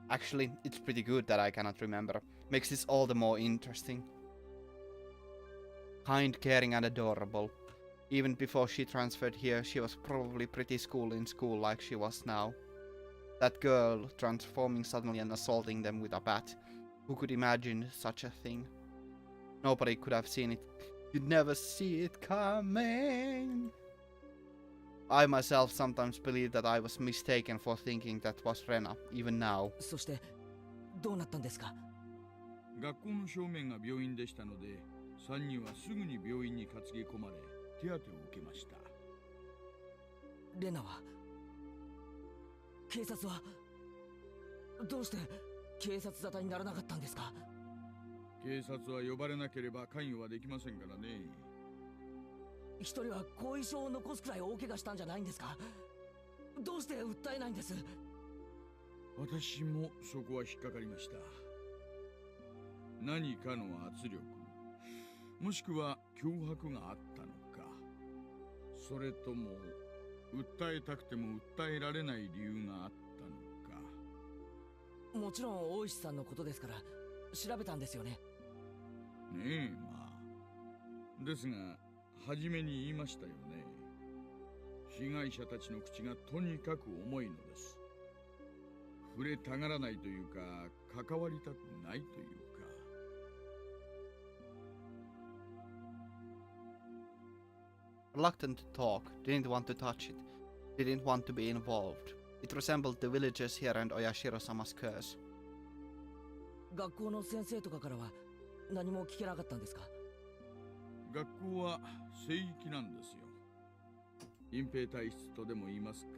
Actually, it's pretty good that I cannot remember. Makes this all the more interesting. Kind, caring and adorable. Even before she transferred here, she was probably pretty in school like she was now. That girl transforming suddenly and assaulting them with a bat. Who could imagine such a thing? Nobody could have seen it. You'd never see it coming. I myself sometimes believe that I was mistaken for thinking that was Rena, even now. そしてどうなったんですか？学校の正面が病院でしたので、3人はすぐに病院に担ぎ込まれ、手当てを受けました。レナは警察はどうして警察沙汰にならなかったんですか？警察は呼ばれなければ関与はできませんからね。一人は後遺症を残すくらい大怪我したんじゃないんですか？どうして訴えないんです？私もそこは引っかかりました。何かの圧力、もしくは脅迫があったのか、それとも訴えたくても訴えられない理由があったのか。もちろん大石さんのことですから調べたんですよね。ねえ、まあ。ですが、初めに言いましたよね。被害者たちの口がとにかく重いのです。触れたがらないというか、関わりたくないというか。Reluctant to talk, didn't want to touch it, didn't want to be involved. It resembled the villagers here and Oyashiro-sama's curse. 学校の先生とかからは何も聞けなかったんですか？学校は聖域なんですよ。隠蔽体質とでも言いますか。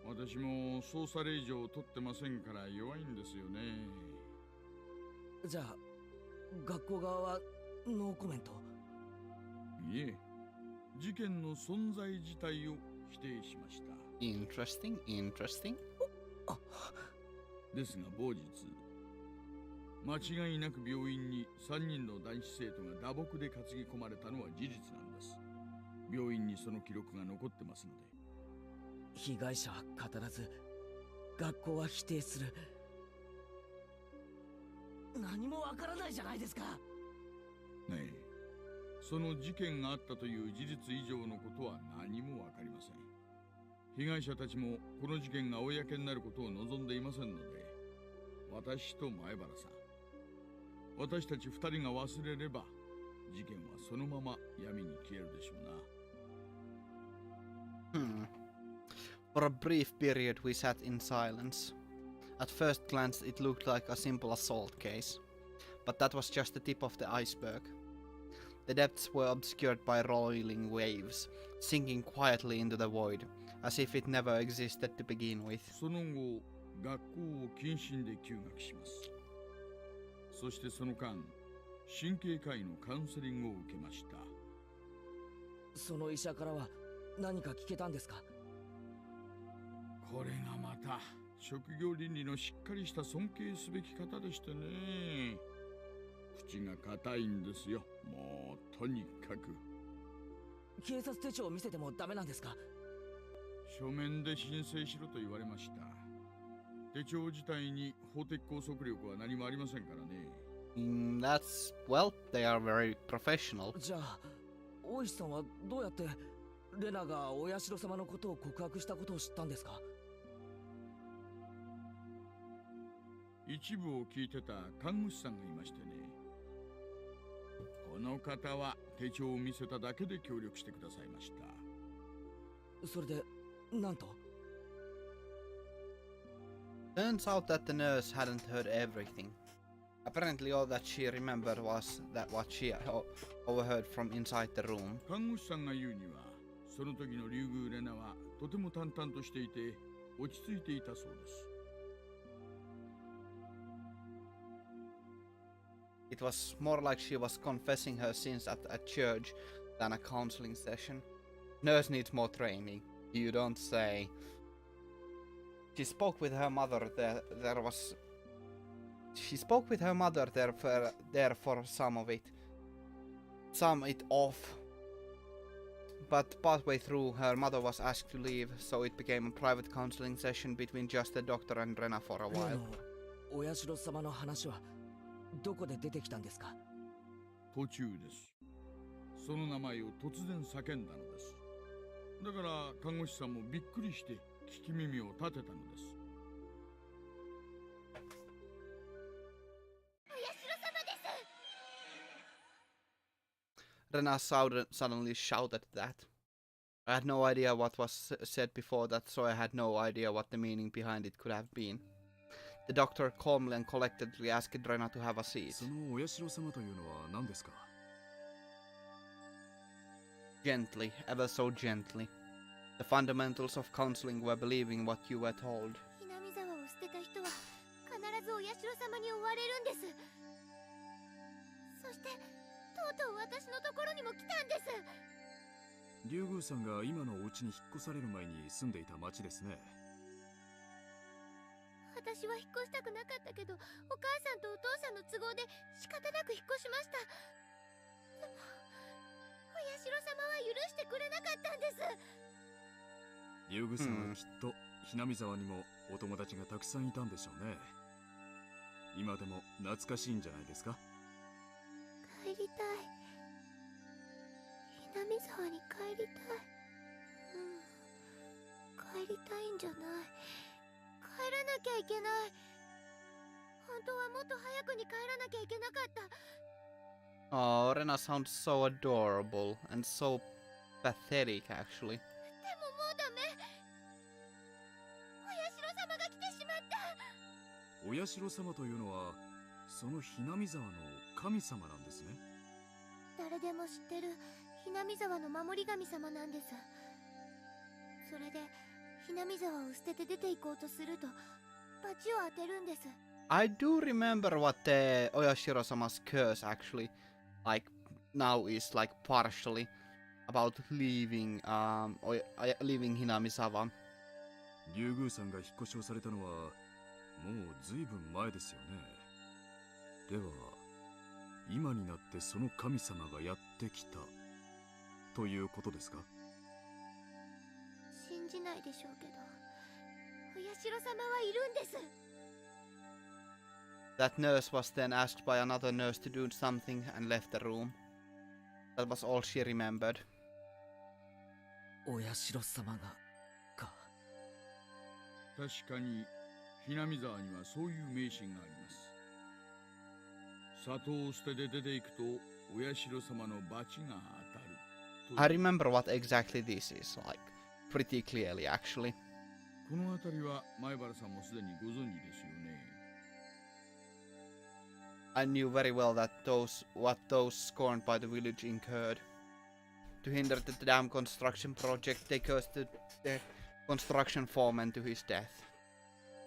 私も捜査令状を取ってませんから弱いんですよね。じゃあ学校側はノーコメント？いえ、事件の存在自体を否定しました。 Interesting, interesting. ですが某日、間違いなく病院に3人の男子生徒が打撲で担ぎ込まれたのは事実なんです。病院にその記録が残ってますので。被害者は語らず、学校は否定する。何もわからないじゃないですか。ねえ、その事件があったという事実以上のことは何もわかりません。被害者たちもこの事件が公になることを望んでいませんので、私と前原さん、私たち2人が忘れれば事件はそのまま闇に消えるでしょうな。For a brief period we sat in silence. At first glance it looked like a simple assault case, but that was just the tip of the iceberg. The depths were obscured by rolling waves, sinking quietly into the void, as if it never existed to begin with. その後、学校を謹慎で休学します。そしてその間、神経科医のカウンセリングを受けました。その医者からは何か聞けたんですか？これがまた職業倫理のしっかりした尊敬すべき方でしてね。口が硬いんですよ。もうとにかく。警察手帳を見せてもダメなんですか？書面で申請しろと言われました。手帳自体に法的拘束力は何もありませんからね。That's, well, they are very professional. じゃあ、大石さんはどうやってレナがお社様のことを告白したことを知ったんですか？一部を聞いてた看護師さんがいましてね。この方は手帳を見せただけで協力してくださいました。それで、なんと？ Turns out that the nurse hadn't heard everything. Apparently all that she remembered was that what she overheard from inside the room. 看護師さんが言うには、その時の竜宮レナはとても淡々としていて落ち着いていたそうです。It was more like she was confessing her sins at a church than a counseling session. Nurse needs more training. You don't say. She spoke with her mother She spoke with her mother there for some of it. Some it off. But partway through, her mother was asked to leave, so it became a private counseling session between just the doctor and Rena for a while. お社様の話はどこで出てきたんですか？途中です。その名前を突然叫んだのです。だから看護師さんもびっくりして聞き耳を立てたのです。Rena suddenly shouted that. I had no idea what was said before that, so I had no idea what the meaning behind it could have been. The doctor calmly and collectedly asked Rena to have a seat. そのお社様というのは何ですか？ Gently, ever so gently. The fundamentals of counseling were believing what you were told. ひなみ沢を捨てた人は必ずお社様に追われるんです。そしてとうとう私のところにも来たんです。竜宮さんが今のお家に引っ越される前に住んでいた町ですね。私は引っ越したくなかったけど、お母さんとお父さんの都合で仕方なく引っ越しました。でもお社様は許してくれなかったんです。竜宮さんはきっとひなみ沢にもお友達がたくさんいたんでしょうね。今でも懐かしいんじゃないですか？帰りたい。ひなみ沢に帰りたい。帰りたいんじゃない。帰らなきゃいけない。本当はもっと早くに帰らなきゃいけなかった。Oh, Rena sounds so adorable and so pathetic, actually. でももうダメ。お社様が来てしまった。お社様というのはそのひなみ沢の神様なんですね。誰でも知ってるひなみ沢の守り神様なんです。それでひなみ沢を捨てて出て行こうとすると罰を当てるんです。 I do remember what the Oyashiro-sama's curse actually, like, now is, like, partially. about leaving leaving Hinamizawa. 竜宮さんが引っ越しをされたのはもうずいぶん前ですよね。では今になってその神様がやってきたということですか？信じないでしょうけど、お社様はいるんです。 That nurse was then asked by another nurse to do something and left the room. That was all she remembered. お社様がか。確かにひなみ沢にはそういう迷信があります。里を捨てて出ていくとお社様の罰が当たるという。 I remember what exactly this is like, pretty clearly actually. この辺りは前原さんもすでにご存知ですよね。 I knew very well that what those scorned by the village incurred. To hinder the dam construction project, they cursed the construction foreman to his death.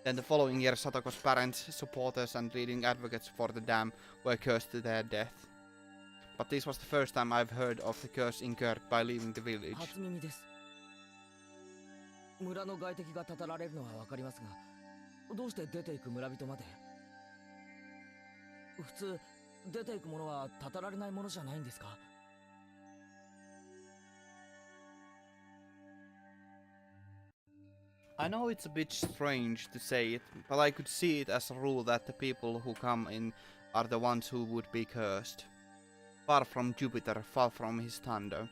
Then the following year, Satoko's parents, supporters and leading advocates for the dam were cursed to their death. But this was the first time I've heard of the curse incurred by leaving the village. 初耳です。村の外敵がたたられるのはわかりますが、どうして出ていく村人まで？普通出ていくものはたたられないものじゃないんですか？ I know it's a bit strange to say it, but I could see it as a rule that the people who come in are the ones who would be cursed. Far from Jupiter, far from his thunder.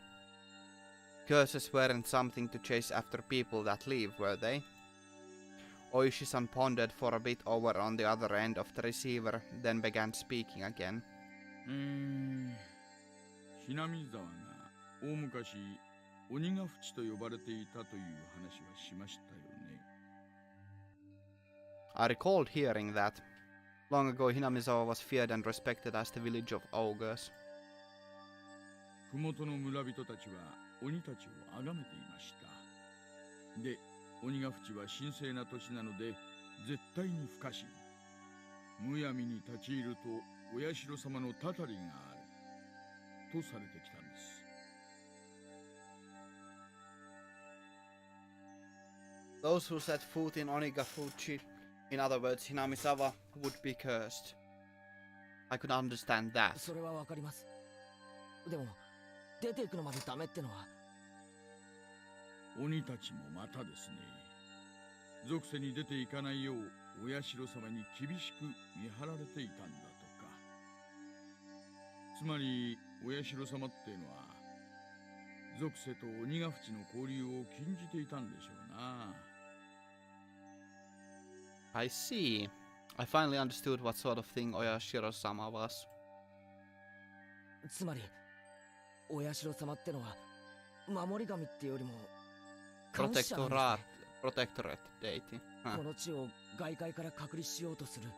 Curses weren't something to chase after people that leave, were they? Oishi-san pondered for a bit over on the other end of the receiver, then began speaking again. ひなみ沢が大昔鬼ヶ淵と呼ばれていたという話はしましたよね。 I recalled hearing that. Long ago, Hinamizawa was feared and respected as the village of ogres. ふもとの村人たちは鬼たちを崇めていました。で、鬼ヶ淵は神聖な土地なので絶対に不可侵。むやみに立ち入るとお社様のたたりがあるとされてきたんです。 Those who set foot in Onikakushi, in other words Hinamizawa, would be cursed. I could understand that. それはわかります。でも出ていくのまでダメってのは。鬼たちもまたですね。属性に出ていかないようお社様に厳しく見張られていたんだとか。つまりお社様っていうのは属性と鬼ヶ淵の交流を禁じていたんでしょうな。 I see. I finally understood what sort of thing Oyashiro-sama was. つまりお社様ってのは守り神ってよりも監視者なんですね。 Protectorate deity. この地を外界から隔離しようとする。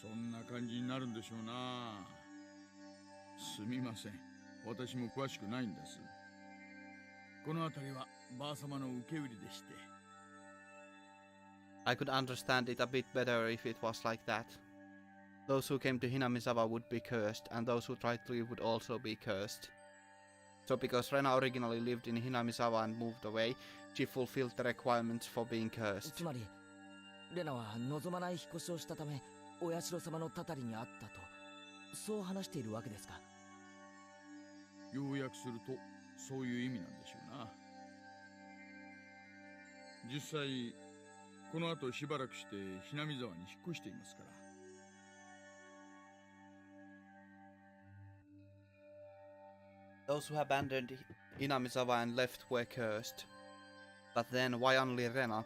そんな感じになるんでしょうな。すみません。私も詳しくないんです。この辺りはばあ様の受け売りでして。 I could understand it a bit better if it was like that. Those who came to Hinamizawa would be cursed, and those who tried to leave would also be cursed. So because Rena originally lived in Hinamizawa and moved away, she fulfilled the requirements for being cursed. つまりレナは望まない引っ越しをしたためお社様のたたりにあったとそう話しているわけですか。要約するとそういう意味なんでしょうな。実際この後しばらくしてひなみ沢に引っ越していますから。 Those who abandoned Hinamizawa and left were cursed. But then, why only Rena?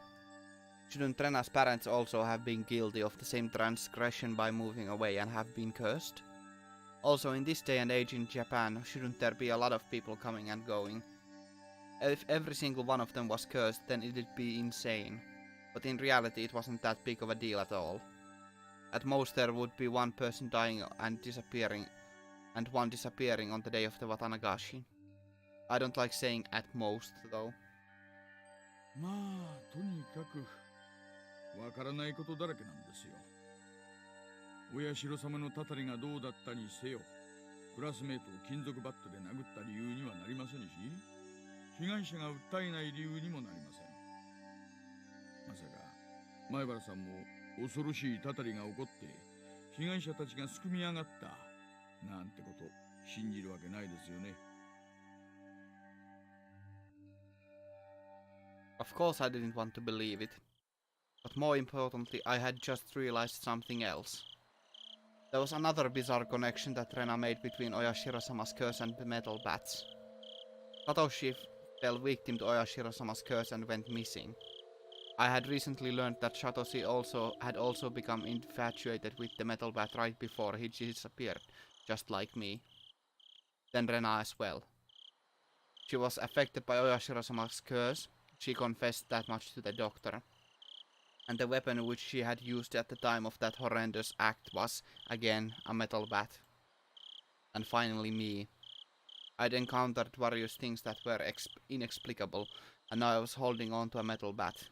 Shouldn't Rena's parents also have been guilty of the same transgression by moving away and have been cursed? Also, in this day and age in Japan, shouldn't there be a lot of people coming and going? If every single one of them was cursed, then it'd be insane. But in reality, it wasn't that big of a deal at all. At most, there would be one person dying and disappearing, and one disappearing on the day of the Watanagashi. I don't like saying at most, though. まあとにかくわからないことだらけなんですよ。お社様のたたりがどうだったにせよ、クラスメートを金属バットで殴った理由にはなりませんし、被害者が訴えない理由にもなりません。まさか前原さんも恐ろしいたたりが起こって被害者たちがすくみ上がったなんてこと信じるわけないですよね。 Of course I didn't want to believe it. But more importantly, I had just realized something else. There was another bizarre connection that Rena made between Oyashiro-sama's curse and the metal bats. Satoshi fell victim to Oyashiro-sama's curse and went missing. I had recently learned that Satoshi had also become infatuated with the metal bat right before he disappeared, just like me. Then Rena as well. She was affected by Oyashiro-sama's curse. She confessed that much to the doctor. And the weapon which she had used at the time of that horrendous act was, again, a metal bat. And finally me. I'd encountered various things that were inexplicable, and now I was holding on to a metal bat.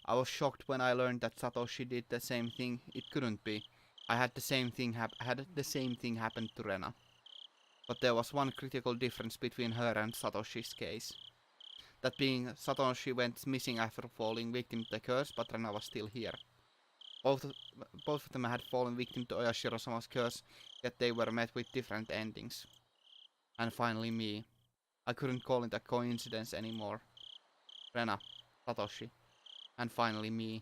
I was shocked when I learned that Satoshi did the same thing. It couldn't be. I had the same thing happen to Rena. But there was one critical difference between her and Satoshi's case. That being, Satoshi went missing after falling victim to the curse, but Rena was still here. Both of them had fallen victim to Oyashiro-sama's curse, yet they were met with different endings. And finally me. I couldn't call it a coincidence anymore. Rena, Satoshi, and finally me.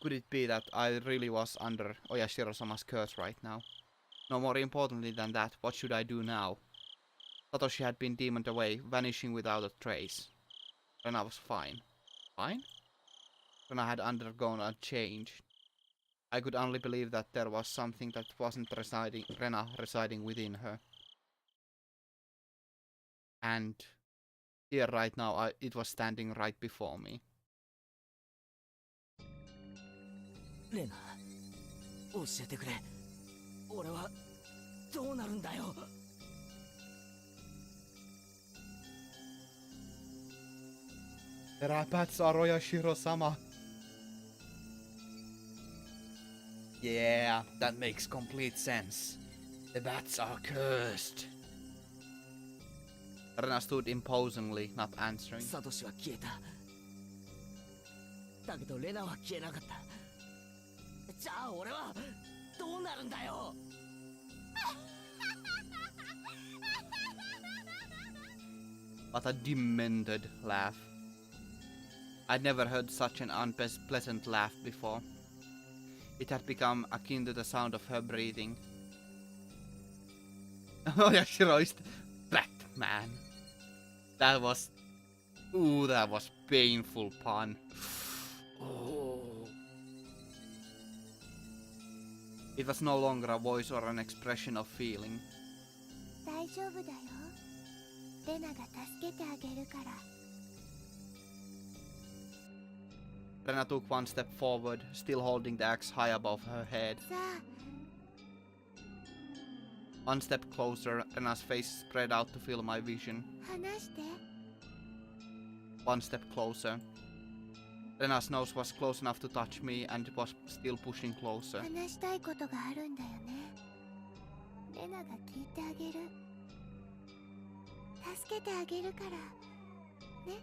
Could it be that I really was under Oyashiro-sama's curse right now? No more importantly than that, what should I do now? Satoshi had been demoned away, vanishing without a trace. Rena was fine. Fine? Rena had undergone a change. I could only believe that there was something that wasn't Rena residing within her. And here right now, it was standing right before me. レナ、教えてくれ。俺はどうなるんだよ。The bats are Oyashiro-sama. Yeah, that makes complete sense. The bats are cursed. Rena stood imposingly, not answering. サトシは消えた。だけどレナは消えなかった。じゃあ俺はどうなるんだよ。What a demented laugh. I'd never heard such an unpleasant laugh before. It had become akin to the sound of her breathing. Oyashiro is Batman. That was painful pun. Oh. It was no longer a voice or an expression of feeling. 大丈夫だよ。レナが助けてあげるから。Rena took one step forward, still holding the axe high above her head. さあ、 One step closer, Rena's face spread out to fill my vision. 話して。One step closer. Rena's nose was close enough to touch me and was still pushing closer. 話したいことがあるんだよね。レナが聞いてあげる。助けてあげるから。ね。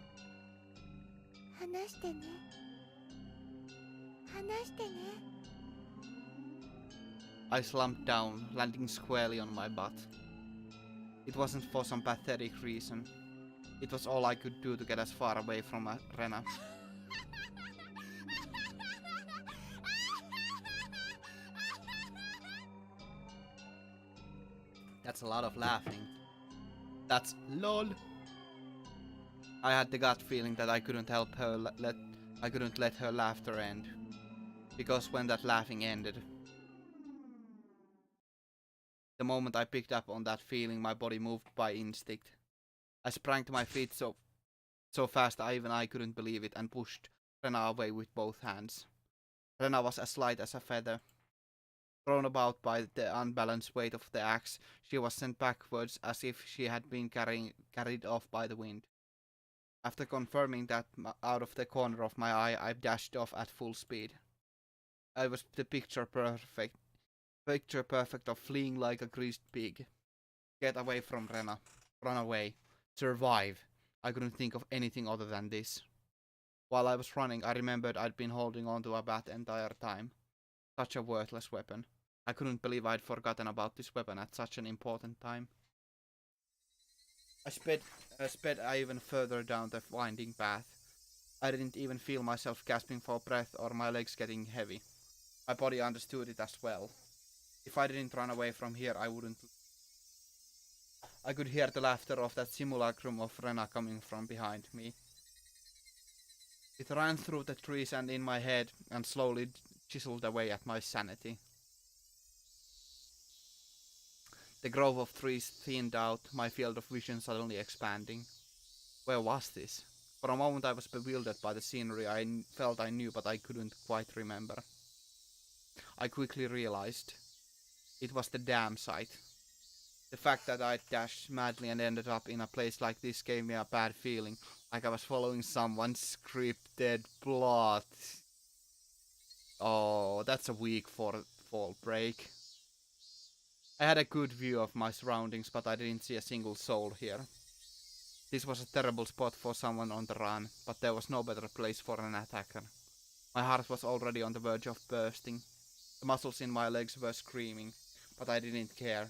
話してね。話してね。I slumped down, landing squarely on my butt. It wasn't for some pathetic reason. It was all I could do to get as far away from Rena. That's a lot of laughing. That's LOL. I had the gut feeling that I couldn't help her I couldn't let her laughter end. Because when that laughing ended, the moment I picked up on that feeling, my body moved by instinct. I sprang to my feet so fast I couldn't believe it and pushed Rena away with both hands. Rena was as light as a feather. Thrown about by the unbalanced weight of the axe, she was sent backwards as if she had been carried off by the wind. After confirming that out of the corner of my eye, I dashed off at full speed. I was the picture perfect. Picture perfect of fleeing like a greased pig. Get away from Rena. Run away. Survive. I couldn't think of anything other than this. While I was running, I remembered I'd been holding onto a bat entire time. Such a worthless weapon. I couldn't believe I'd forgotten about this weapon at such an important time. I sped even further down the winding path. I didn't even feel myself gasping for breath or my legs getting heavy. My body understood it as well. If I didn't run away from here, I wouldn't. I could hear the laughter of that simulacrum of Rena coming from behind me. It ran through the trees and in my head and slowly chiseled away at my sanity. The grove of trees thinned out, my field of vision suddenly expanding. Where was this? For a moment I was bewildered by the scenery. I felt I knew, but I couldn't quite remember. I quickly realized it was the dam site. The fact that I dashed madly and ended up in a place like this gave me a bad feeling, like I was following someone's scripted plot. Oh, that's a weak fall break. I had a good view of my surroundings, but I didn't see a single soul here. This was a terrible spot for someone on the run, but there was no better place for an attacker. My heart was already on the verge of bursting. The muscles in my legs were screaming, but I didn't care.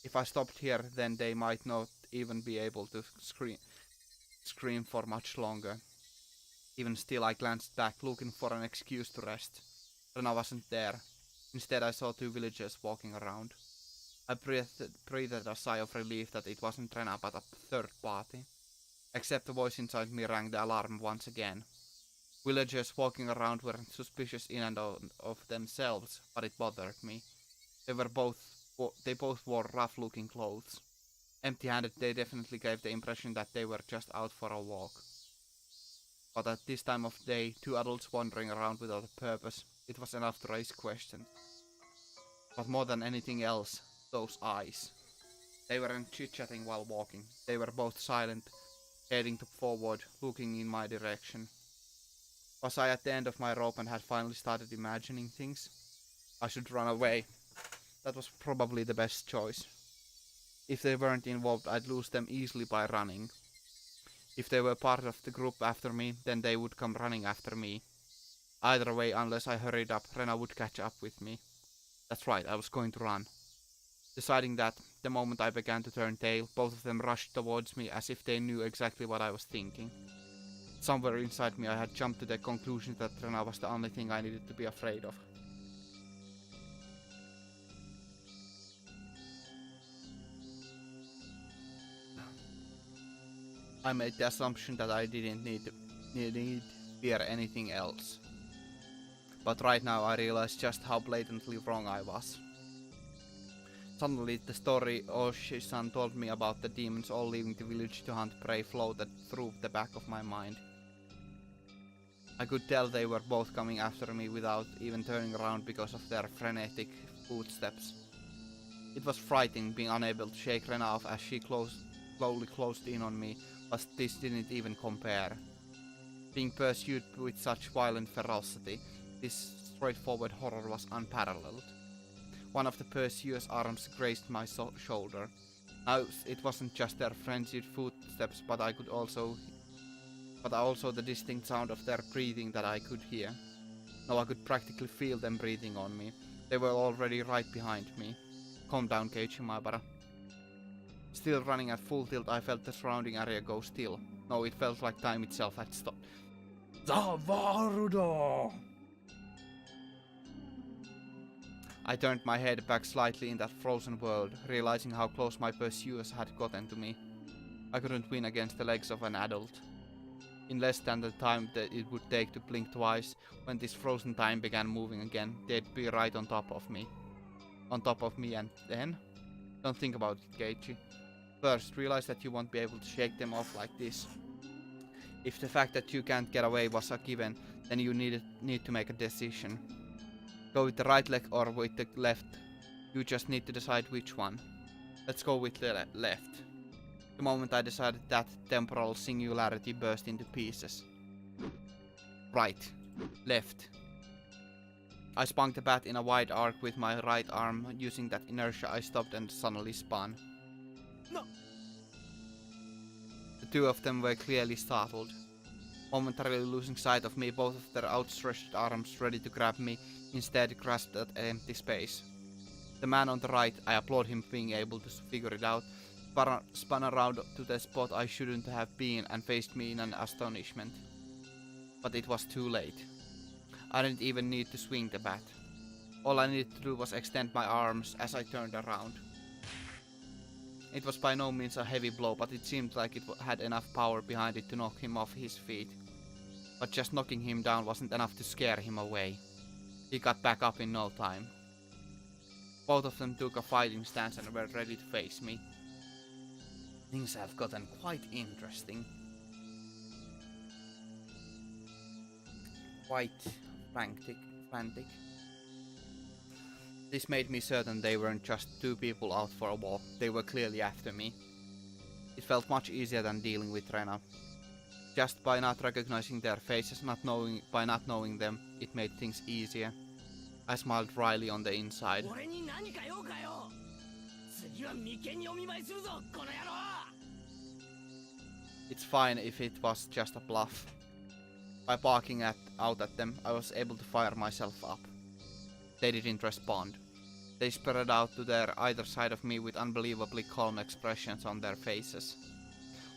If I stopped here, then they might not even be able to scream for much longer. Even still, I glanced back, looking for an excuse to rest. Rena wasn't there. Instead, I saw two villagers walking around. I breathed a sigh of relief that it wasn't Rena but a third party. Except the voice inside me rang the alarm once again. Villagers walking around weren't suspicious in and of themselves, but it bothered me. They both wore rough-looking clothes. Empty-handed, they definitely gave the impression that they were just out for a walk. But at this time of day, two adults wandering around without a purpose, it was enough to raise questions. But more than anything else, those eyes. They weren't chit-chatting while walking. They were both silent, heading forward, looking in my direction. Was I at the end of my rope and had finally started imagining things? I should run away. That was probably the best choice. If they weren't involved, I'd lose them easily by running. If they were part of the group after me, then they would come running after me. Either way, unless I hurried up, Rena would catch up with me. That's right, I was going to run. Deciding that, the moment I began to turn tail, both of them rushed towards me as if they knew exactly what I was thinking. Somewhere inside me I had jumped to the conclusion that Rena was the only thing I needed to be afraid of. I made the assumption that I didn't need fear anything else. But right now I realize just how blatantly wrong I was. Suddenly the story Oshi-san told me about the demons all leaving the village to hunt prey floated through the back of my mind. I could tell they were both coming after me without even turning around because of their frenetic footsteps. It was frightening being unable to shake Rena off as she slowly closed in on me, but this didn't even compare. Being pursued with such violent ferocity, this straightforward horror was unparalleled. One of the pursuer's arms grazed my shoulder. Now it wasn't just their frenzied footsteps, but also the distinct sound of their breathing that I could hear. Now I could practically feel them breathing on me. They were already right behind me. Calm down, Keiichi Maebara. Still running at full tilt, I felt the surrounding area go still. No, it felt like time itself had stopped. Zavarudo! I turned my head back slightly in that frozen world, realizing how close my pursuers had gotten to me. I couldn't win against the legs of an adult. In less than the time that it would take to blink twice, when this frozen time began moving again, they'd be right on top of me. On top of me, and then? Don't think about it, Keiichi. First, realize that you won't be able to shake them off like this. If the fact that you can't get away was a given, then you need to make a decision. Go with the right leg or with the left. You just need to decide which one. Let's go with the left. The moment I decided that, temporal singularity burst into pieces. Right. Left. I spun the bat in a wide arc with my right arm. Using that inertia, I stopped and suddenly spun. No. The two of them were clearly startled. Momentarily losing sight of me, both of their outstretched arms ready to grab me, instead grasped at empty space. The man on the right, I applaud him being able to figure it out, spun around to the spot I shouldn't have been and faced me in an astonishment. But it was too late. I didn't even need to swing the bat. All I needed to do was extend my arms as I turned around. It was by no means a heavy blow, but it seemed like it had enough power behind it to knock him off his feet. But just knocking him down wasn't enough to scare him away. He got back up in no time. Both of them took a fighting stance and were ready to face me. Things have gotten quite interesting. Quite frantic. This made me certain they weren't just two people out for a walk, they were clearly after me. It felt much easier than dealing with Rena. Just by not recognizing their faces, by not knowing them, it made things easier. I smiled wryly on the inside. It's fine if it was just a bluff. By barking out at them, I was able to fire myself up. They didn't respond. They spread out to their either side of me with unbelievably calm expressions on their faces.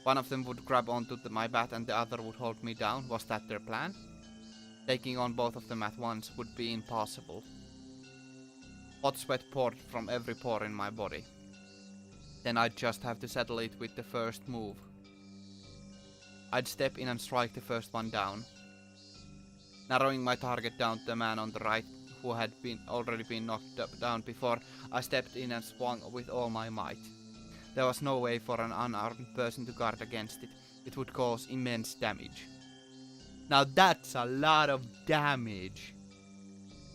One of them would grab onto my bat and the other would hold me down. Was that their plan? Taking on both of them at once would be impossible. Hot sweat poured from every pore in my body. Then I'd just have to settle it with the first move. I'd step in and strike the first one down. Narrowing my target down to the man on the right, who had already been knocked down before, I stepped in and swung with all my might. There was no way for an unarmed person to guard against it. It would cause immense damage. Now that's a lot of damage.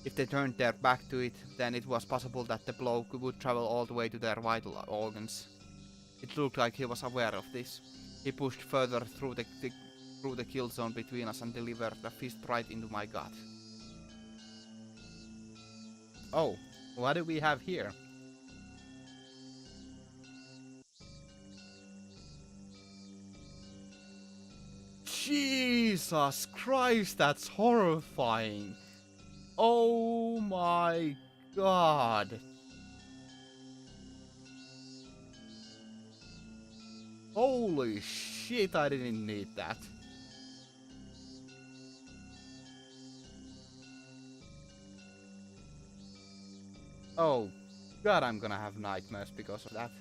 If they turned their back to it, then it was possible that the blow would travel all the way to their vital organs. It looked like he was aware of this. He pushed further through the kill zone between us and delivered a fist right into my gut. Oh, what do we have here? Jesus Christ, that's horrifying. Oh my god. Holy shit, I didn't need that. Oh god, I'm gonna have nightmares because of that.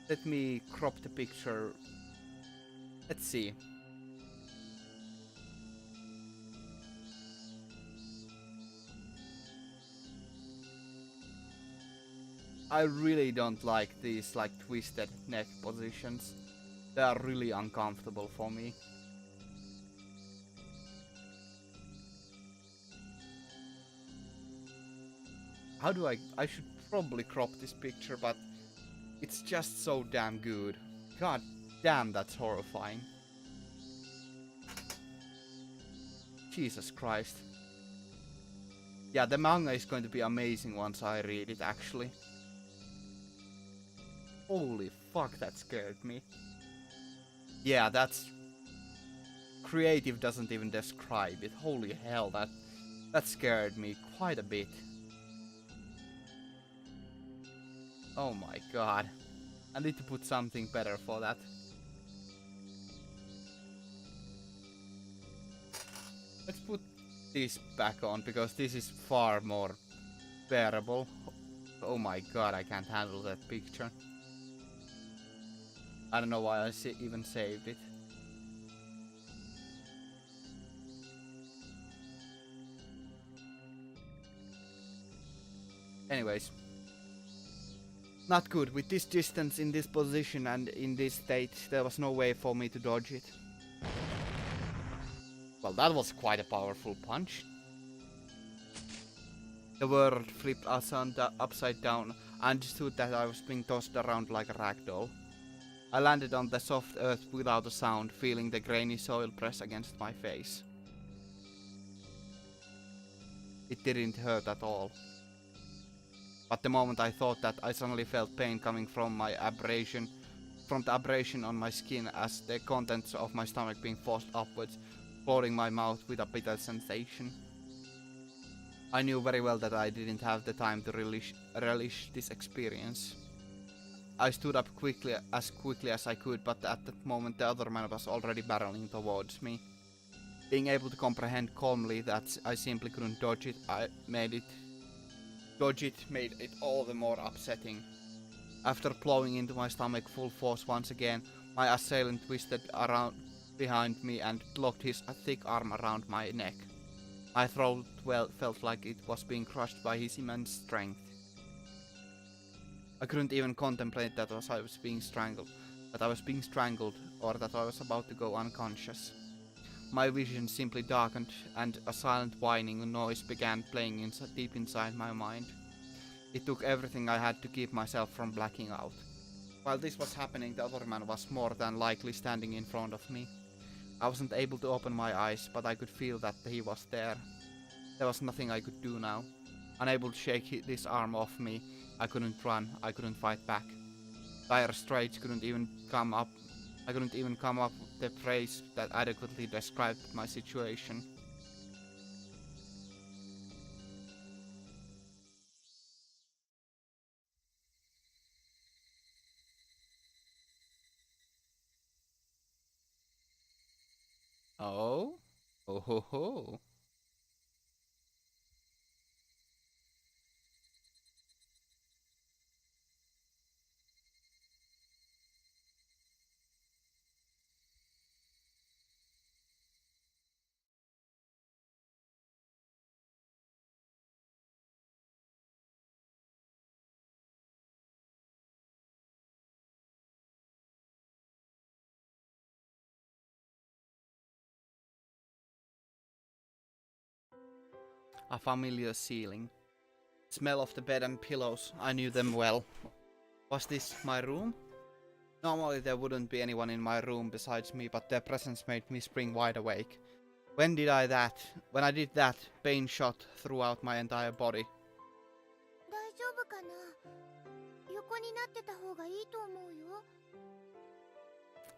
Let me crop the picture. Let's see. I really don't like these twisted neck positions. They are really uncomfortable for me. How do I should probably crop this picture, but it's just so damn good. God damn, that's horrifying. Jesus Christ. Yeah, the manga is going to be amazing once I read it, actually. Holy fuck, that scared me. Yeah, that's... creative doesn't even describe it. Holy hell, that scared me quite a bit. Oh my god. I need to put something better for that. Let's put this back on, because this is far more bearable. Oh my god, I can't handle that picture. I don't know why I even saved it. Anyways. Not good. With this distance, in this position and in this state, there was no way for me to dodge it. Well, that was quite a powerful punch. The world flipped us upside down. I understood that I was being tossed around like a ragdoll. I landed on the soft earth without a sound, feeling the grainy soil press against my face. it didn't hurt at all. But the moment I thought that, I suddenly felt pain coming from the abrasion on my skin as the contents of my stomach being forced upwards, flooding my mouth with a bitter sensation. I knew very well that I didn't have the time to relish this experience. I stood up quickly as I could, but at that moment the other man was already barreling towards me. Being able to comprehend calmly that I simply couldn't dodge it, made it all the more upsetting. After plowing into my stomach full force once again, my assailant twisted around behind me and locked his thick arm around my neck. My throat felt like it was being crushed by his immense strength. I couldn't even contemplate that I was being strangled, or that I was about to go unconscious. My vision simply darkened, and a silent whining noise began playing deep inside my mind. It took everything I had to keep myself from blacking out. While this was happening, the other man was more than likely standing in front of me. I wasn't able to open my eyes, but I could feel that he was there. There was nothing I could do now. Unable to shake this arm off me, I couldn't run, I couldn't fight back. Dire straits couldn't even come up. I couldn't even come up with the phrase that adequately described my situation. Oh? Oh ho ho. A familiar ceiling. Smell of the bed and pillows, I knew them well. Was this my room? Normally there wouldn't be anyone in my room besides me, but their presence made me spring wide awake. When I did that, pain shot throughout my entire body. 大丈夫かな？横になってた方がいいと思うよ。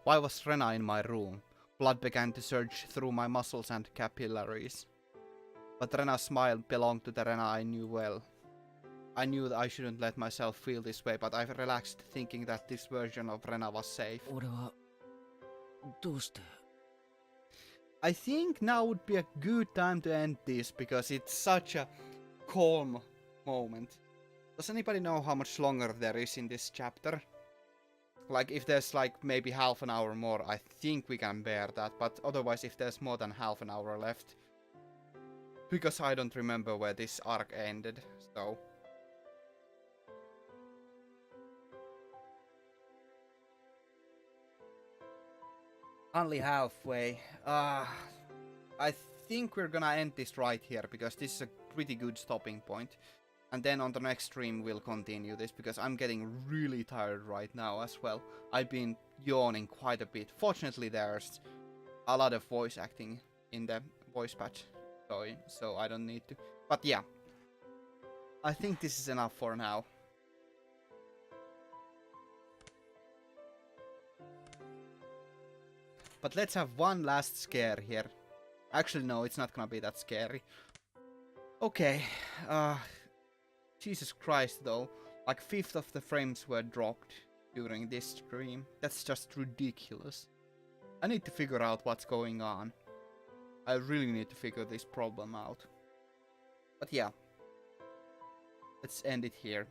Why was Rena in my room? Blood began to surge through my muscles and capillaries. But Rena's smile belonged to the Rena I knew well. I knew that I shouldn't let myself feel this way, but I relaxed, thinking that this version of Rena was safe. 俺はどうして I think now would be a good time to end this, because it's such a calm moment. Does anybody know how much longer there is in this chapter? Like, if there's like maybe half an hour more, I think we can bear that, but otherwise if there's more than half an hour left. Because I don't remember where this arc ended, so... Only halfway. I think we're gonna end this right here, because this is a pretty good stopping point. And then on the next stream we'll continue this, because I'm getting really tired right now as well. I've been yawning quite a bit. Fortunately there's a lot of voice acting in the voice patch, so I don't need to. But yeah, I think this is enough for now. But let's have one last scare here. Actually, no, it's not gonna be that scary. Okay, Jesus Christ though, like 1/5 of the frames were dropped during this stream. That's just ridiculous. I need to figure out what's going on. I really need to figure this problem out. But yeah, let's end it here.